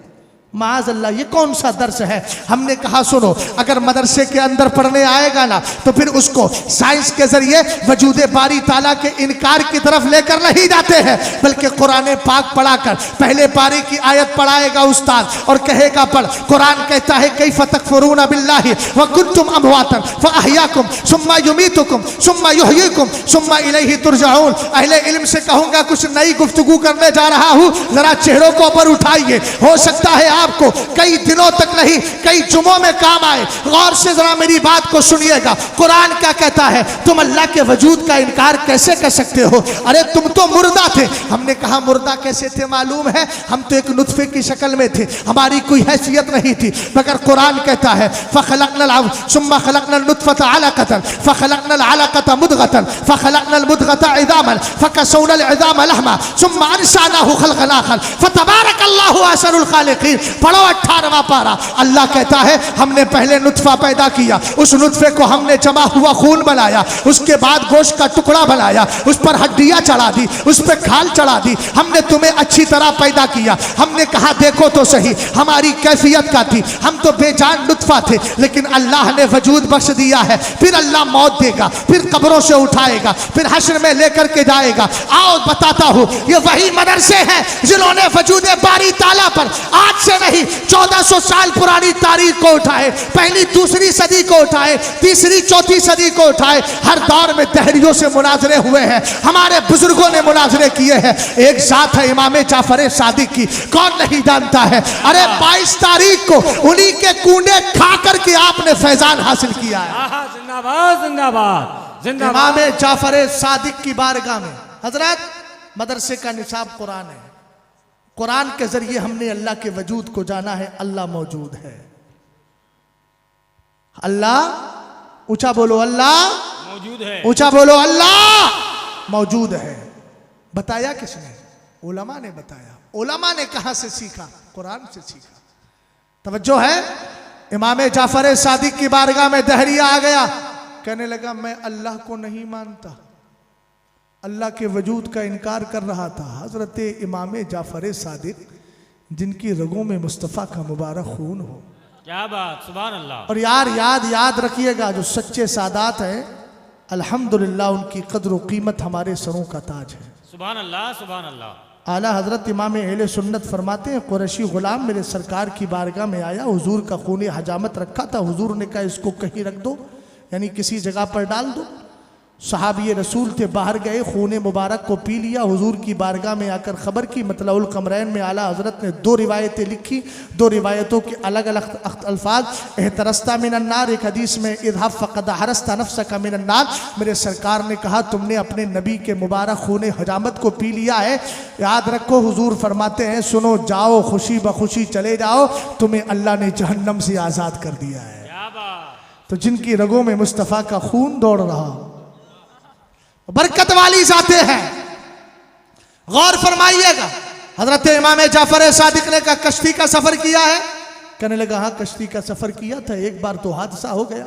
माज़ अल्लाह, ये कौन सा दर्स है। हमने कहा सुनो, अगर मदरसे के अंदर पढ़ने आएगा ना तो फिर उसको साइंस के जरिए वजूद बारी ताला के इनकार की तरफ लेकर नहीं जाते हैं, बल्कि कुरान पाक पढ़ाकर पहले पारी की आयत पढ़ाएगा उस्ताद और कहेगा पढ़। कुरान कहता है कैफ़ तकफुरून बिल्लाहि व कुंतुम अमवातन फअहयाकुम सुम्मा युमीतुकुम सुम्मा युहयीकुम सुम्मा इलैहि तुरजाऊन। अहले इल्म से कहूंगा कुछ नई गुफ्तगू करने जा रहा हूं, जरा चेहरों को ऊपर उठाइए, हो सकता है आपको कई दिनों तक नहीं कई जुमों में काम आए। गौर से जरा मेरी बात को सुनिएगा। कुरान क्या कहता है, तुम अल्लाह के वजूद का इनकार कैसे कर सकते हो, अरे तुम तो मुर्दा थे। हमने कहा मुर्दा कैसे थे मालूम है, हम तो एक नुत्फे की शक्ल में थे, हमारी कोई हैसियत नहीं थी। मगर कुरान कहता है फखलकनल सुम्मा खलकनल नुत्फता अलकतन फखलकनल अलकता मुदगतन फखलकनल मुदगता इदामन फकसौनल इदाम लहमा सुम्मा अंशानाहु खल्कन आखर फतबारकल्लाहु अहसनुल खालिकीन। पढ़ो 18वां पारा। अल्लाह कहता है हमने पहले नुत्फा पैदा किया, उस नुत्फे को हमने जमा हुआ खून बनाया, उसके बाद गोश्त का टुकड़ा बनाया, उस पर हड्डियां चढ़ा दी, उस पर खाल चढ़ा दी, हमने तुम्हें अच्छी तरह पैदा किया। हमने कहा देखो तो सही हमारी कैफियत का थी, हम तो बेजान नुत्फा थे, लेकिन अल्लाह ने वजूद बख्श दिया है। फिर अल्लाह मौत देगा, फिर कब्रों से उठाएगा, फिर हश्र में लेकर के जाएगा। आओ बताता हूँ, ये वही मदरसे हैं जिन्होंने वजूद बारी ताला पर आज से नहीं 1400 साल पुरानी तारीख को उठाए, पहली दूसरी सदी को उठाए, तीसरी चौथी सदी को उठाए। हर दौर में तहरीरों से मुनाजरे हुए हैं, हमारे बुजुर्गों ने मुनाजरे किए हैं। एक जात है इमाम जाफर सादिक की, कौन नहीं जानता है। अरे 22 तारीख को उन्हीं के कूड़े खा करके आपने फैजान हासिल किया है। जिंदाबाद जिंदाबाद जिंदाबाद। इमाम जाफर सादिक की बारगाह में हजरत मदरसे का निसाब कुरान है। कुरान के जरिए हमने अल्लाह के वजूद को जाना है। अल्लाह मौजूद है। अल्लाह ऊंचा बोलो, अल्लाह मौजूद है। ऊंचा बोलो, अल्लाह मौजूद है। बताया किसने? उलमा ने बताया। उलमा ने कहां से सीखा? कुरान से सीखा। तवज्जो है। इमाम जाफर सादिक की बारगाह में दहरिया आ गया, कहने लगा मैं अल्लाह को नहीं मानता, अल्लाह के वजूद का इनकार कर रहा था। हजरत इमाम जाफर सादिक जिनकी रगों में मुस्तफ़ा का मुबारक खून हो। क्या बात, सुभान अल्लाह। और याद रखिएगा, जो सच्चे सादात हैं अल्हम्दुलिल्लाह उनकी कद्र व कीमत हमारे सरों का ताज है। सुभान अल्लाह सुभान अल्लाह। आला हजरत इमाम अहले सुन्नत फरमाते हैं, कुरैशी गुलाम मेरे सरकार की बारगाह में आया, हुजूर का खून हजामत रखा था। हुजूर ने कहा इसको कहीं रख दो, यानी किसी जगह पर डाल दो। सहाबी रसूल थे, बाहर गए, खून मुबारक को पी लिया। हुजूर की बारगाह में आकर खबर की। मतलउल कमरैन में आला हजरत ने 2 रिवायतें लिखी, 2 रिवायतों के अलग अलग अल्फाज। एहतरस्ता मिनन्नार, एक हदीस में इज़हब फ़क़द हरस्ता नफ्सका मिनन्नार। मेरे सरकार ने कहा तुमने अपने नबी के मुबारक खून हजामत को पी लिया है। याद रखो, हुजूर फरमाते हैं सुनो, जाओ खुशी बखुशी चले जाओ, तुम्हें अल्लाह ने जहन्नम से आज़ाद कर दिया है। तो जिनकी रगों में मुस्तफ़ा का खून दौड़ रहा, बरकत वाली जाते हैं। गौर फरमाइएगा। हजरत इमाम जाफर सादिक ने कहा कश्ती का सफर किया है? कहने लगा हाँ कश्ती का सफर किया था, एक बार तो हादसा हो गया।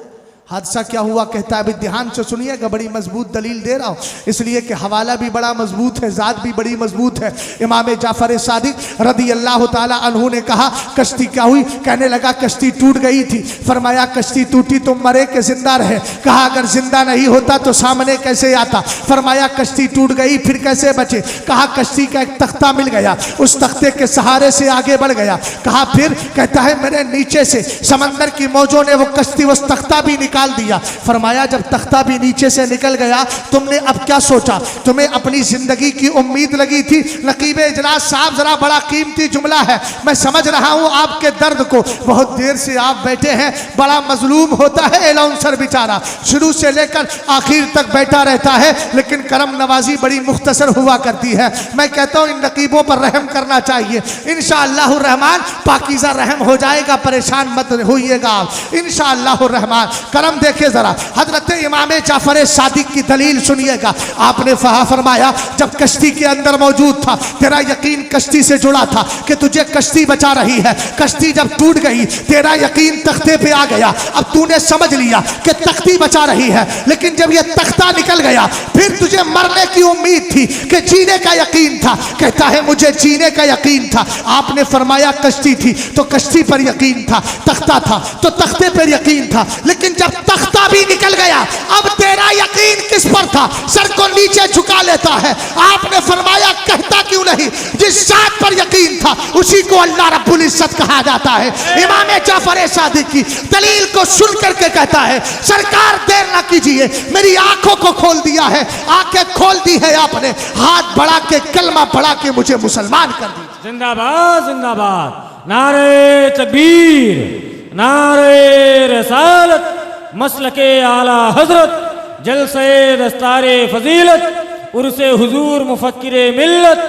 हादसा क्या हुआ? कहता है अभी ध्यान से सुनिएगा, बड़ी मजबूत दलील दे रहा हूँ, इसलिए कि हवाला भी बड़ा मजबूत है, जात भी बड़ी मजबूत है। इमाम जाफर सादिक रदी अल्लाह ताला अन्हु ने कहा कश्ती क्या हुई? कहने लगा कश्ती टूट गई थी। फरमाया कश्ती टूटी तो मरे के जिंदा रहे? कहा अगर जिंदा नहीं होता तो सामने कैसे आता? फरमाया कश्ती टूट गई, फिर कैसे बचे? कहा कश्ती का एक तख्ता मिल गया, उस तख्ते के सहारे से आगे बढ़ गया। कहा फिर? कहता है मेरे नीचे से समंदर की मौजों ने वो कश्ती उस तख्ता भी निकाल दिया। फरमाया जब तख्ता भी नीचे से निकल गया, तुमने अब क्या सोचा? तुम्हें अपनी जिंदगी की उम्मीद लगी थी। नकीब इजलास साहब जरा बड़ा कीमती जुमला है, मैं समझ रहा हूं आपके दर्द को। बहुत देर से आप बैठे हैं, बड़ा मजलूम होता है एलाउंसर बेचारा, शुरू से लेकर आखिर तक बैठा रहता है, लेकिन करम नवाजी बड़ी मुख्तसर हुआ करती है। मैं कहता हूं इन नकीबों पर रहम करना चाहिए। इंशाअल्लाह रहमान पाकीज़ा रहम हो जाएगा, परेशान मत होइएगा आप इंशाअल्लाह रहमान। करम देखिए जरा, हजरत इमाम जाफर सादिक की दलील सुनिएगा। आपने फरमाया जब कश्ती के अंदर मौजूद था, तेरा यकीन कश्ती से जुड़ा था कि तुझे कश्ती बचा रही है। कश्ती जब टूट गई, तेरा यकीन तख्ते पे आ गया। अब तूने समझ लिया कि तख्ती बचा रही है, लेकिन जब यह तख्ता निकल गया, फिर तुझे मरने की उम्मीद थी कि जीने का यकीन था। कहता है मुझे जीने का यकीन था। आपने फरमाया कश्ती थी तो कश्ती पर यकीन था, तख्ता था तो तख्ते पर यकीन था, लेकिन जब तख्ता भी निकल गया, अब तेरा यकीन किस पर था? सर को नीचे झुका लेता है। आपने फरमाया कहता क्यों नहीं? जिस जात पर यकीन था उसी को अल्लाह रब्बुल इज्जत कहा जाता है। इमाम जाफर सादिक की दलील को सुन करके कहता है सरकार देर ना कीजिए, मेरी आंखों को खोल दिया है, आंखें खोल दी है आपने, हाथ बढ़ा के कलमा पढ़ा के मुझे मुसलमान कर दी। जिंदाबाद जिंदाबाद, नारे तकबीर, नारे रसालत, मसलके आला हजरत, जलसे दस्तारे फजीलत, उर्से हुजूर मुफक्किरे मिल्लत।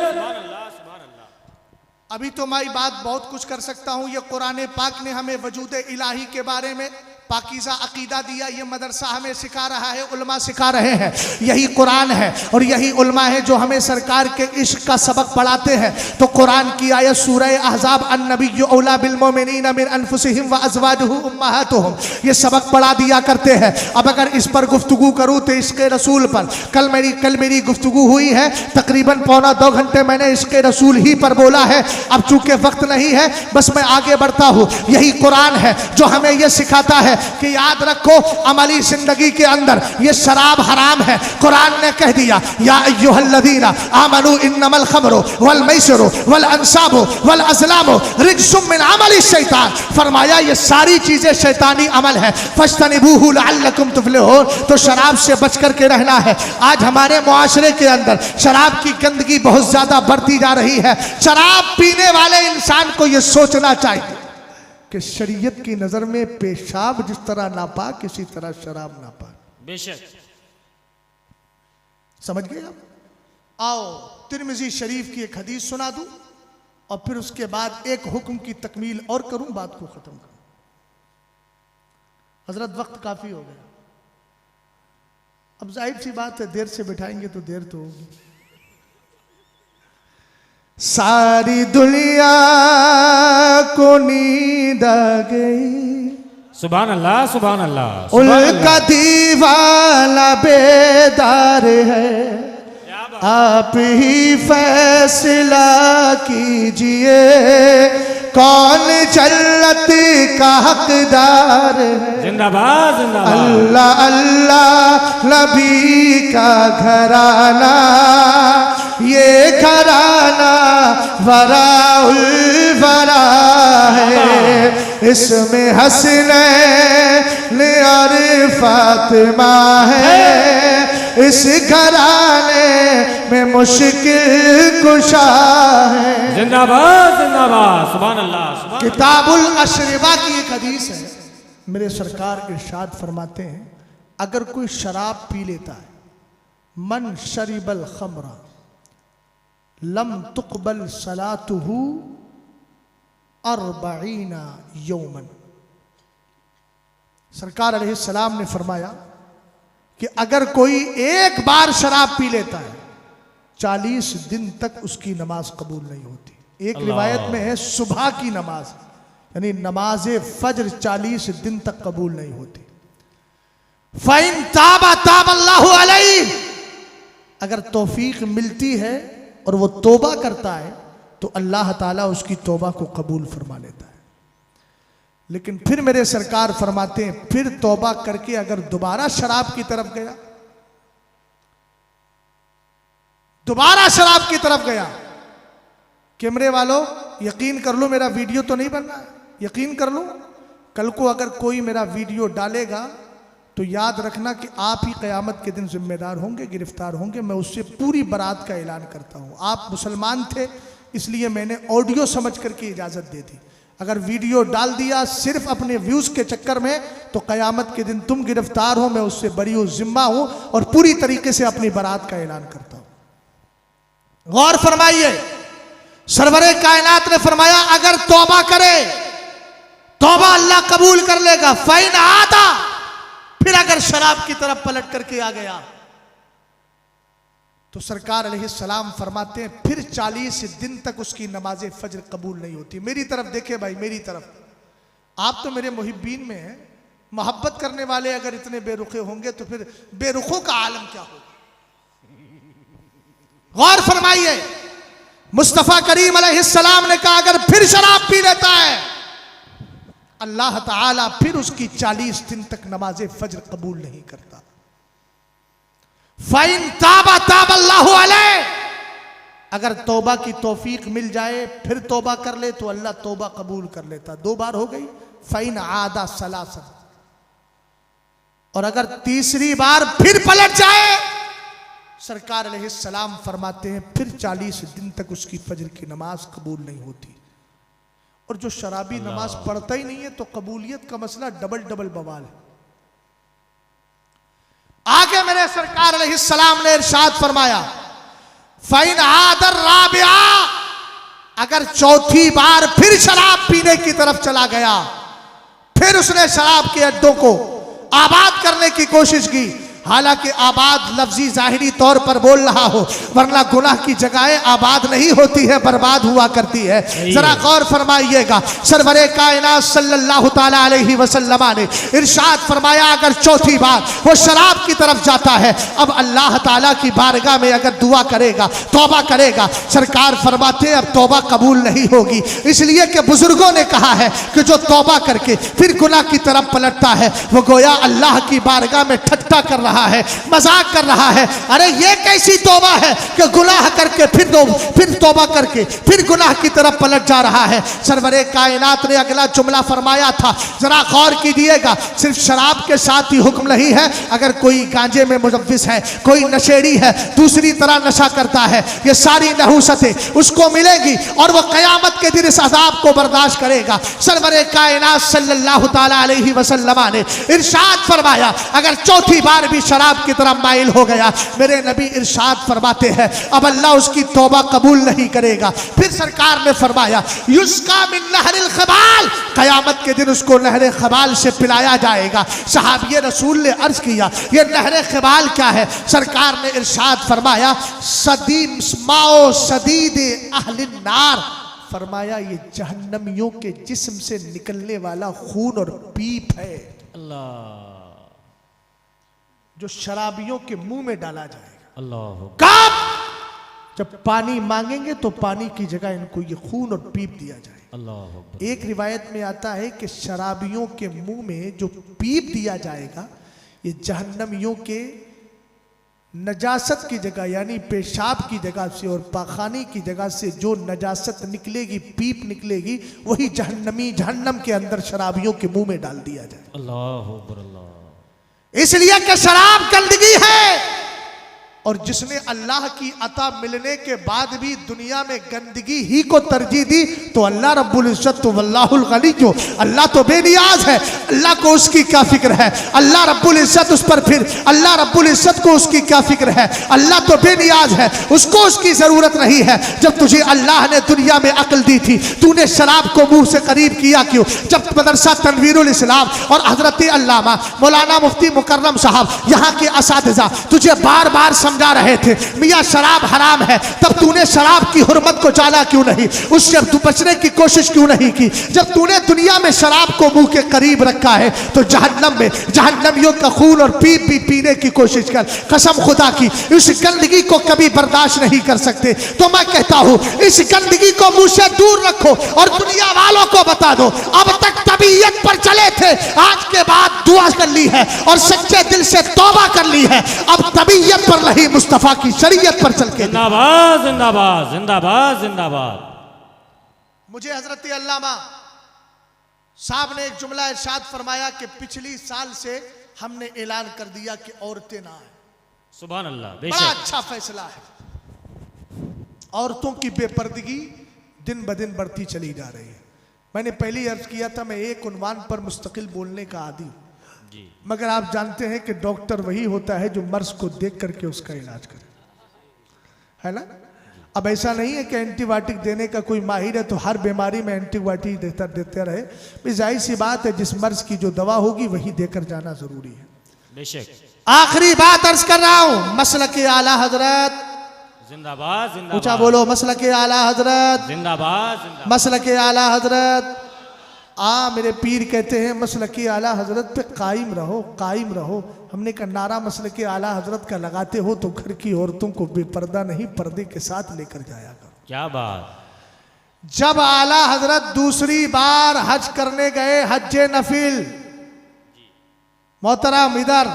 अभी तो मैं बात बहुत कुछ कर सकता हूँ। ये कुरान पाक ने हमें वजूद इलाही के बारे में पाकीज़ा अकीदा दिया। ये मदरसा हमें सिखा रहा है, उलमा सिखा रहे हैं। यही कुरान है और यही उलमा है जो हमें सरकार के इश्क का सबक पढ़ाते हैं। तो कुरान की आयत सूरह अहज़ाब अन्नबिय्यु औला बिल मोमिनीना मिन अनफुसिहिम व अज़वाजुहु उम्महातुहुम, ये सबक पढ़ा दिया करते हैं। अब अगर इस पर गुफ्तगू करूँ तो इश्क़ रसूल पर कल मेरी गुफ्तगू हुई है, तकरीबन पौना 2 घंटे मैंने इश्क़ रसूल ही पर बोला है। अब चूंकि वक्त नहीं है, बस मैं आगे बढ़ता हूँ। यही कुरान है जो हमें यह सिखाता है कि याद रखो अमली जिंदगी के अंदर ये शराब हराम है। कुरान ने कह दिया या अय्युहल्लज़ीना आमनू इन्नमल खमरु वल मैसिरु वल अंसाबु वल अज़लामु रिज्सुम मिन अमलि शैतान, फरमाया ये सारी चीजें शैतानी अमल है। फज्तनिबूहु लअल्लकुम तुफ्लिहून, तो शराब से बच करके रहना है। आज हमारे मुआशरे के अंदर शराब की गंदगी बहुत ज्यादा बढ़ती जा रही है। शराब पीने वाले इंसान को यह सोचना चाहिए कि शरीयत की नजर में पेशाब जिस तरह नापाक, किसी तरह शराब नापाक। बेशक समझ गए आप? आओ तिरमिज़ी शरीफ की एक हदीस सुना दूं और फिर उसके बाद एक हुक्म की तकमील और करूं, बात को खत्म करूं। हजरत वक्त काफी हो गया, अब जाहिर सी बात है देर से बिठाएंगे तो देर तो होगी। सारी दुनिया को नींद आ गई, सुभान अल्लाह सुभान अल्लाह। उनका दीवाना बेदार है, आप ही फैसला कीजिए कौन जन्नत का हकदार है। जिंदाबाद जिंदाबाद। अल्लाह अल्लाह नबी का घराना, ये घराना वराउल वरा है, इसमें हसनैन और फातिमा है, इस घराने में मुश्किल कुशा है। जिंदाबाद जिंदाबाद सुभान अल्लाह। किताबुल अशरिबा की एक हदीस है, मेरे सरकार इरशाद फरमाते हैं अगर कोई शराब पी लेता है, मन शरिबल खमरा लम तुकबल सलातुहु अर्बईना यौमन। सरकार अलैहिस्सलाम ने फरमाया कि अगर कोई एक बार शराब पी लेता है 40 दिन तक उसकी नमाज कबूल नहीं होती। एक रिवायत में है सुबह की नमाज यानी नमाज फजर 40 दिन तक कबूल नहीं होती। फ़इन ताबा ताब अल्लाहु अलैहि, अगर तौफीक मिलती है और वो तौबा करता है तो अल्लाह ताला उसकी तौबा को कबूल फरमा लेता है। लेकिन फिर मेरे सरकार फरमाते हैं फिर तौबा करके अगर दोबारा शराब की तरफ गया, दोबारा शराब की तरफ गया, कैमरे वालों यकीन कर लो मेरा वीडियो तो नहीं बन रहा है, यकीन कर लो कल को अगर कोई मेरा वीडियो डालेगा तो याद रखना कि आप ही क़यामत के दिन जिम्मेदार होंगे, गिरफ्तार होंगे। मैं उससे पूरी बरात का ऐलान करता हूँ। आप मुसलमान थे इसलिए मैंने ऑडियो समझ करके इजाज़त दे दी, अगर वीडियो डाल दिया सिर्फ अपने व्यूज़ के चक्कर में तो क़यामत के दिन तुम गिरफ्तार हो, मैं उससे बरी ज़िम्मा हूँ और पूरी तरीके से अपनी बरात का ऐलान करता हूँ। गौर फरमाइए, सरवरे कायनात ने फरमाया अगर तौबा करे तौबा अल्लाह कबूल कर लेगा। फ़इन आता, फिर अगर शराब की तरफ पलट करके आ गया तो सरकार अलैहिस्सलाम फरमाते हैं फिर 40 दिन तक उसकी नमाज फजर कबूल नहीं होती। मेरी तरफ देखे भाई, मेरी तरफ, आप तो मेरे मुहिब्बीन में हैं, मोहब्बत करने वाले अगर इतने बेरुखे होंगे तो फिर बेरुखों का आलम क्या होगा। गौर फरमाइए, मुस्तफ़ा करीम अलैहिस्सलाम ने कहा अगर फिर शराब पी लेता है अल्लाह ताला फिर उसकी 40 दिन तक नमाज फजर कबूल नहीं करता। फ़इन ताबा ताब अल्लाहु अलैहि, अगर तौबा की तौफीक मिल जाए फिर तौबा कर ले तो अल्लाह तौबा कबूल कर लेता। 2 बार हो गई। फ़इन आदा सलासन, और अगर तीसरी बार फिर पलट जाए सरकार अलैहिस्सलाम फरमाते हैं फिर 40 दिन तक उसकी फजर की नमाज कबूल नहीं होती। और जो शराबी नमाज पढ़ता ही नहीं है तो कबूलियत का मसला डबल डबल बवाल है। आगे मेरे सरकार अलैहिस्सलाम ने इरशाद फरमाया फ़इन आदर राबिया, अगर चौथी बार फिर शराब पीने की तरफ चला गया फिर उसने शराब के अड्डों को आबाद करने की कोशिश की। हालांकि आबाद लफ्जी जाहिरी तौर पर बोल रहा हो, वरना गुनाह की जगहें आबाद नहीं होती है, बर्बाद हुआ करती है। जरा गौर फरमाइएगा, सरवरे कायनात सल्लल्लाहु ताला अलैहि वसल्लम ने इरशाद फरमाया, अगर चौथी बार वो शराब की तरफ जाता है, अब अल्लाह ताला की बारगाह में अगर दुआ करेगा, तौबा करेगा, सरकार फरमाते अब तौबा कबूल नहीं होगी। इसलिए कि बुजुर्गों ने कहा है कि जो तौबा करके फिर गुनाह की तरफ पलटता है, वो गोया अल्लाह की बारगाह में ठट्ठा कर रहा है, मजाक कर रहा है। अरे ये कैसी तौबा है कि गुनाह करके फिर तौबा करके फिर गुनाह की तरफ पलट जा रहा है। सरवरे कायनात ने अगला जुमला फरमाया था, जरा गौर कीजिएगा, सिर्फ शराब के साथ ही हुक्म नहीं है, अगर कोई गांजे में मुलव्विस है, कोई नशेड़ी है, दूसरी तरह नशा करता है, ये सारी नहूसतें उसको मिलेगी और वो कयामत के दिन इस अजाब को बर्दाश्त करेगा। सरवरे कायनात सल्लल्लाहु ताला अलैहि वसल्लम ने इरशाद फरमाया, अगर चौथी बार भी शराब की तरफ माइल हो गया, मेरे नबी इरशाद फरमाते हैं अब अल्लाह उसकी तौबा कबूल नहीं करेगा। फिर सरकार ने फरमाया, युस्का मिन नहरिल खबाल, कयामत के दिन उसको नहरे खबाल से पिलाया जाएगा। सहाबिये रसूल ने अर्ज किया, ये नहरे खबाल क्या है? सरकार ने इरशाद फरमाया, सदीम माओ सदीद अहलिन नार, फरमाया ये जहन्नमियों के जिस्म से निकलने वाला खून और पीप है, अल्लाह, जो शराबियों के मुंह में डाला जाएगा। अल्लाह, कब? जब पानी मांगेंगे तो पानी की जगह इनको ये खून और पीप दिया जाएगा। अल्लाह, एक रिवायत में आता है कि शराबियों के मुंह में जो पीप दिया जाएगा, ये जहन्नमियों के नजासत की जगह यानी पेशाब की जगह से और पाखानी की जगह से जो नजासत निकलेगी, पीप निकलेगी, वही जहन्नम के अंदर शराबियों के मुंह में डाल दिया जाए। अल्लाह अकबर, अल्लाह। इसलिए कि शराब गंदगी है, और जिसने अल्लाह की अता मिलने के बाद भी दुनिया में गंदगी ही को तरजीह दी, तो अल्लाह रब्बुल इज्जत तो वल्लाहुल गनी, जो अल्लाह तो बेनियाज है, अल्लाह को उसकी क्या फिक्र है? अल्लाह रब्बुल इज्जत उस पर फिर अल्लाह रब्बुल इज्जत को उसकी क्या फिक्र है? अल्लाह तो बेनियाज है, उसको उसकी जरूरत नहीं है। जब तुझे अल्लाह ने दुनिया में अक्ल दी थी, तूने शराब को मुंह से करीब किया क्यों? जब मदरसा तनवीरुल इस्लाम और हजरत अल्लामा मौलाना मुफ्ती मुकर्रम साहब यहाँ के असातिज़ा तुझे बार बार समझा रहे थे मियाँ शराब हराम है, तब तूने शराब की हुर्मत को जाना क्यों नहीं? उससे तू बचने की कोशिश क्यों नहीं की? जब तूने दुनिया में शराब को मुंह के करीब रखा है, तो जहन्नम में जहन्नमियों का खून और पीप भी पीने की कोशिश कर। कसम खुदा की, इस गंदगी को कभी बर्दाश्त नहीं कर सकते। तो मैं कहता हूँ, इस गंदगी को मुंह से दूर रखो और दुनिया वालों को बता दो, अब तक तबीयत पर चले थे, आज के बाद दुआ कर ली है और सच्चे दिल से तौबा कर ली है, अब तबीयत पर नहीं, मुस्तफा की शरीयत पर चल के। जिंदाबाद जिंदाबाद जिंदाबाद जिंदाबाद। मुझे हजरत अल्लामा साहब ने एक जुमला इरशाद फरमाया कि पिछली साल से हमने ऐलान कर दिया कि औरतें ना आए। सुभान अल्लाह, बड़ा बेशक अच्छा फैसला है। औरतों की बेपर्दगी दिन ब दिन बढ़ती चली जा रही है। मैंने पहले अर्ज किया था, मैं एक उन्वान पर मुस्तकिल बोलने का आदी हूं, मगर आप जानते हैं कि डॉक्टर वही होता है जो मर्ज को देख करके उसका इलाज करे, है ना? अब ऐसा नहीं है कि एंटीबायोटिक देने का कोई माहिर है तो हर बीमारी में एंटीबायोटिक देते रहे। भाई जाहिर सी बात है, जिस मर्ज की जो दवा होगी वही देकर जाना जरूरी है। बेशक। आखिरी बात अर्ज कर रहा हूं, मसलक आला हजरत जिंदाबाद जिंदाबाद। ऊंचा बोलो, मसलक आला हजरत जिंदाबाद जिंदाबाद। मसलक आला हजरत। मेरे पीर कहते हैं मसलक आला हजरत पे कायम रहो, कायम रहो। हमने कहा नारा मसलक आला हजरत का लगाते हो तो घर की औरतों को बेपर्दा नहीं, पर्दे के साथ लेकर जाया करो। क्या बात। जब आला हजरत दूसरी बार हज करने गए, हज नफिल, मोहतरम इधर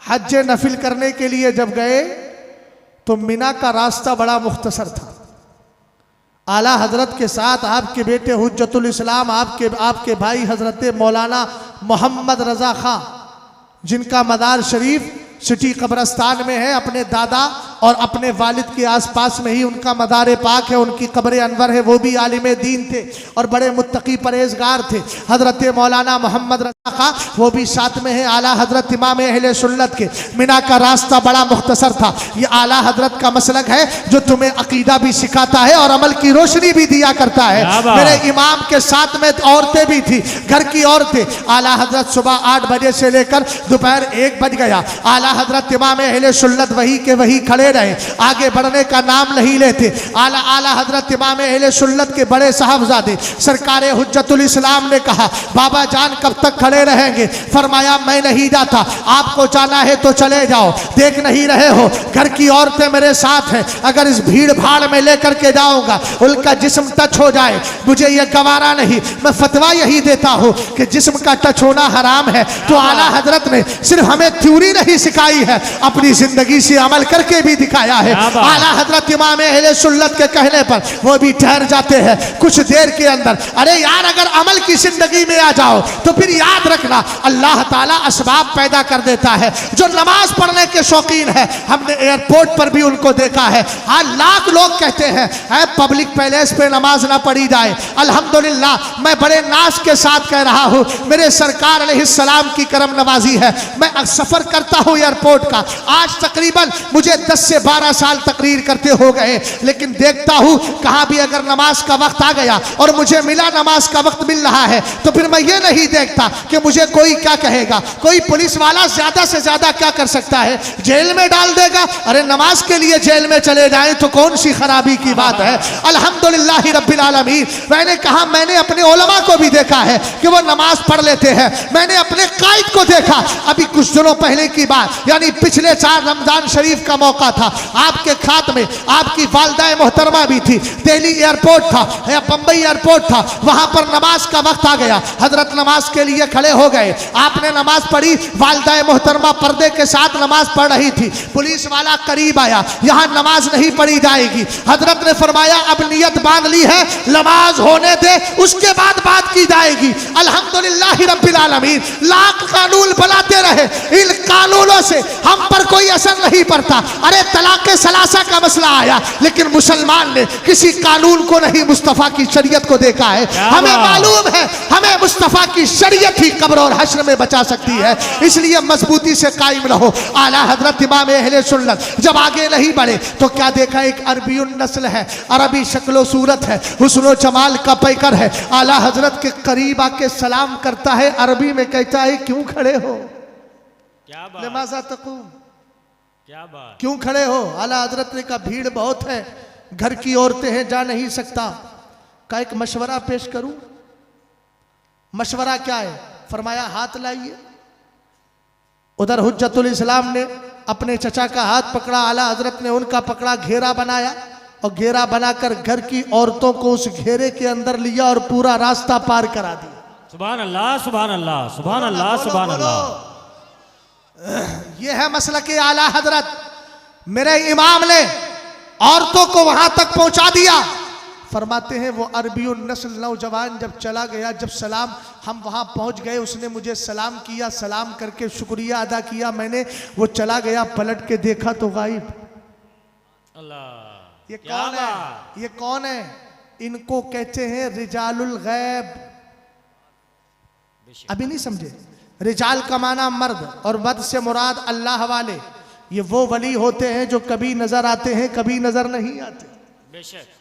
हज नफिल करने के लिए जब गए तो मिना का रास्ता बड़ा मुख्तसर था। आला हजरत के साथ आपके बेटे हुज्जतुल इस्लाम, आपके भाई हजरत मौलाना मोहम्मद रजा खां, जिनका मदार शरीफ सिटी कब्रस्तान में है, अपने दादा और अपने वालिद के आसपास में ही उनका मदार पाक है, उनकी कब्र अनवर है। वो भी आलिम दीन थे और बड़े मुत्तकी परहेजगार थे। हजरत मौलाना मोहम्मद रज़ा खां वो भी साथ में है। आला हजरत इमाम अहले सुन्नत के मिना का रास्ता बड़ा मुख्तसर था। ये आला हजरत का मसलक है जो तुम्हें अकीदा भी सिखाता है और अमल की रोशनी भी दिया करता है। मेरे इमाम के साथ में औरतें भी थी, घर की औरतें। आला हजरत सुबह 8 बजे से लेकर दोपहर 1 बज गया, आला हजरत इमाम अहले सुन्नत वही के वही खड़े रहे, आगे बढ़ने का नाम नहीं लेते। आला हजरत इमाम अहले सुन्नत के बड़े साहबजादे सरकार हुज्जतुल इस्लाम ने कहा, बाबा जान कब तक खड़े रहेंगे? फरमाया मैं नहीं जाता, आपको जाना है तो चले जाओ, देख नहीं रहे हो घर की औरतें मेरे साथ हैं, अगर इस भीड़ भाड़ में लेकर के जाऊंगा उनका जिस्म टच हो जाए, मुझे यह गवारा नहीं। मैं फतवा यही देता हूं कि जिस्म का टच होना हराम है। तो आला हजरत ने सिर्फ हमें थ्योरी नहीं सिखाई है, अपनी जिंदगी से अमल करके भी दिखाया है। आला हजरत इमाम अहले सुन्नत के कहने पर वो भी ठहर जाते हैं कुछ देर के अंदर। अरे यार अगर अमल की जिंदगी में आ जाओ तो फिर याद रखना अल्लाह ताला असबाब पैदा कर देता है। जो नमाज पढ़ने के शौकीन है, हमने एयरपोर्ट पर भी उनको देखा है। हाँ लाख लोग कहते हैं पब्लिक पैलेस पे नमाज ना पढ़ी जाए। अल्हम्दुलिल्लाह मैं बड़े नाज के साथ कह रहा हूँ, मेरे सरकार अलैहिस्सलाम की करम नवाजी है। मैं सफर करता हूँ एयरपोर्ट का, आज तकरीबन मुझे 10 से 12 साल तकरीर करते हो गए, लेकिन देखता हूँ कहाँ भी अगर नमाज का वक्त आ गया और मुझे मिला नमाज का वक्त मिल रहा है तो फिर मैं ये नहीं देखता कि मुझे कोई क्या कहेगा। कोई पुलिस वाला ज्यादा से ज्यादा क्या कर सकता है? जेल में डाल देगा। अरे नमाज के लिए जेल में चले जाएं तो कौन सी खराबी की बात है? अल्हम्दुलिल्लाह रब्बिल आलमीन। मैंने कहा मैंने अपने उलमा को भी देखा है कि वो नमाज पढ़ लेते हैं। मैंने अपने कायद को देखा, अभी कुछ दिनों पहले की बात, यानी पिछले 4 रमजान शरीफ का मौका था, आपके खात में आपकी वालदा मोहतरमा भी थी, दिल्ली एयरपोर्ट था या बंबई एयरपोर्ट था, वहां पर नमाज का वक्त आ गया, हजरत नमाज के लिए खड़े हो गए। आपने नमाज पढ़ी, वालदा मोहतरमा पर्दे के साथ नमाज पढ़ रही थी, पुलिस वाला करीब आया, यहां नमाज नहीं पढ़ी जाएगी। हजरत ने फरमाया अब नियत बांध ली है, नमाज होने दे उसके बाद बात की जाएगी। अल्हम्दुलिल्लाह रब्बिल आलमीन। लाख कानून बनाते रहे, इन कानूनों से हम पर कोई असर नहीं पड़ता। अरे तलाक़े सलासा का मसला आया, लेकिन मुसलमान ने किसी कानून को नहीं मुस्तफ़ा की शरीयत को देखा है। हमें मालूम है हमें मुस्तफ़ा की शरीयत ही कब्र और हश्र में बचा सकती है, इसलिए मजबूती से कायम रहो। आला हजरत इमाम अहले सुन्नत जब आगे नहीं बढ़े तो क्या देखा? एक अरबीउन नस्ल है, अरबी शक्लो सूरत है, हुस्नो जमाल का पैकर है। आला हजरत के करीब आके सलाम करता है, अरबी में कहता है क्यों खड़े हो? क्या बात? लिमाज़ा तक़ूम, क्या बात? क्यों खड़े हो? आला हजरत ने कहा भीड़ बहुत है, घर की औरतें हैं, जा नहीं सकता। का एक मशवरा पेश करूं? मशवरा क्या है? फरमाया हाथ लाइए। उधर हुज्जतुल इस्लाम ने अपने चचा का हाथ पकड़ा, आला हजरत ने उनका पकड़ा, घेरा बनाया और घेरा बनाकर घर की औरतों को उस घेरे के अंदर लिया और पूरा रास्ता पार करा दिया। सुभान अल्लाह, सुभान अल्लाह, सुभान अल्लाह, सुभान अल्लाह। यह है मसलक आला हजरत। मेरे इमाम ने औरतों को वहां तक पहुंचा दिया। फरमाते हैं वो अरबी नस्ल नौजवान जब चला गया, जब सलाम हम वहां पहुंच गए, उसने मुझे सलाम किया, सलाम करके शुक्रिया अदा किया मैंने, वो चला गया, पलट के देखा तो गायब। अल्लाह, ये कौन है? ये कौन है? इनको कहते हैं रिजालुल गैब। अभी नहीं समझे? रिजाल का माना मर्द और मर्द से मुराद अल्लाह वाले। ये वो वली होते हैं जो कभी नजर आते हैं, कभी नजर नहीं आते। बेशक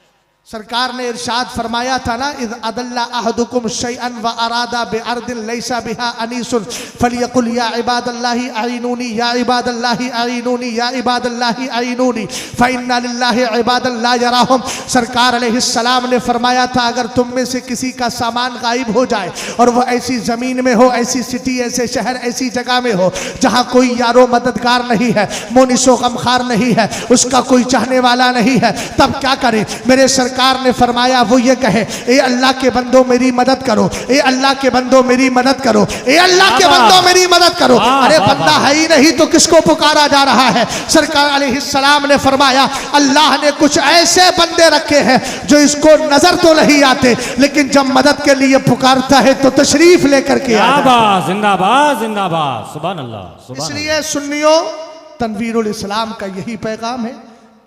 सरकार ने इरशाद फरमाया था ना, इज़ अदल्ला अहदुकुम शैअन व अरादा बिअर्दिन लैसा बिहा अनीसुन फलियकुल या इबादल्लाहि अईनूनी या इबादल्लाहि अईनूनी या इबादल्लाहि अईनूनी फइन्ना लिल्लाहि इबादन ला यराहुम। सरकार अलैहिस्सलाम ने फरमाया था अगर तुम में से किसी का सामान गायब हो जाए और वह ऐसी ज़मीन में हो, ऐसी सिटी, ऐसे शहर, ऐसी जगह में हो जहाँ कोई यारो मददगार नहीं है, मोनिसो गमखार नहीं है, उसका कोई चाहने वाला नहीं है, तब क्या करे? मेरे सरकार ने फरमाया वो ये कहे, ए अल्लाह के बंदो मेरी मदद करो, ए अल्लाह के बंदो मेरी मदद करो, ए अल्लाह के बंदो मेरी मदद करो। अरे बंदा है ही नहीं तो किसको पुकारा जा रहा है? सरकार अलैहिस्सलाम ने फरमाया अल्लाह ने कुछ ऐसे बंदे रखे हैं जो इसको नजर तो नहीं आते, लेकिन जब मदद के लिए पुकारता है तो तशरीफ लेकर के आता है। जिंदाबाद, जिंदाबाद, सुभान अल्लाह, सुभान। इसलिए सुन्नियों, तनवीरुल इस्लाम का यही पैगाम है,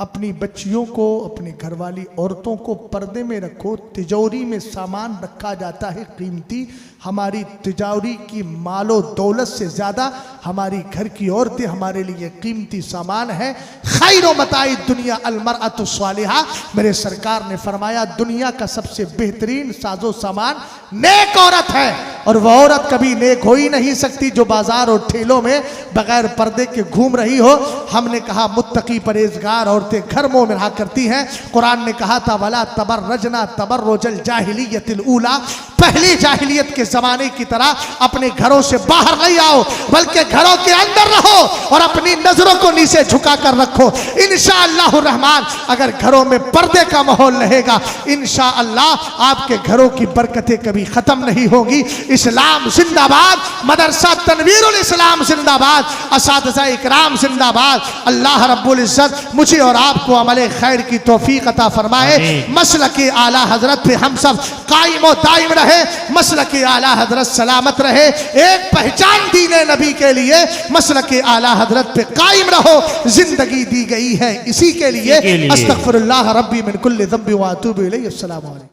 अपनी बच्चियों को, अपनी घरवाली औरतों को पर्दे में रखो। तिजोरी में सामान रखा जाता है कीमती, हमारी तिजोरी की मालो दौलत से ज़्यादा हमारी घर की औरतें हमारे लिए कीमती सामान है। खैरो मताई दुनिया अलमरअतु सालिहा, मेरे सरकार ने फरमाया दुनिया का सबसे बेहतरीन साजो सामान नेक औरत है। और वह औरत कभी नेक हो ही नहीं सकती जो बाजार और ठेलों में बगैर पर्दे के घूम रही हो। हमने कहा मुत्तकी परहेजगार औरतें घर में रहा करती हैं। कुरान ने कहा था वला तबर्रजना तबर्रुजल जाहिलियतिल ऊला, पहली जाहिलियत के जमाने की तरह अपने घरों से बाहर नहीं आओ, बल्कि घरों के अंदर रहो और अपनी नजरों को नीचे झुका कर रखो। इंशाअल्लाह रहमान अगर घरों में पर्दे का माहौल रहेगा, इंशाअल्लाह आपके घरों की बरकतें कभी खत्म नहीं होगी। इस्लाम जिंदाबाद, मदरसा तनवीरुल इस्लाम जिंदाबाद, असातिज़ा इकराम जिंदाबाद। अल्लाह रब्बुल इज्जत मुझे और आपको अमले खैर की तौफीक अता फरमाए। मसलक आला हजरत पे हम सब कायम व दायम रहे, मसलक आला हजरत सलामत रहे। एक पहचान दीने नबी के लिए मसलक आला हजरत पे कायम रहो। जिंदगी दी गई है इसी के लिए। अस्तगफिरुल्लाह रब्बी मिन कुल्लि ज़ंबि व अतूबु इलैहि। अस्सलामु अलैकुम।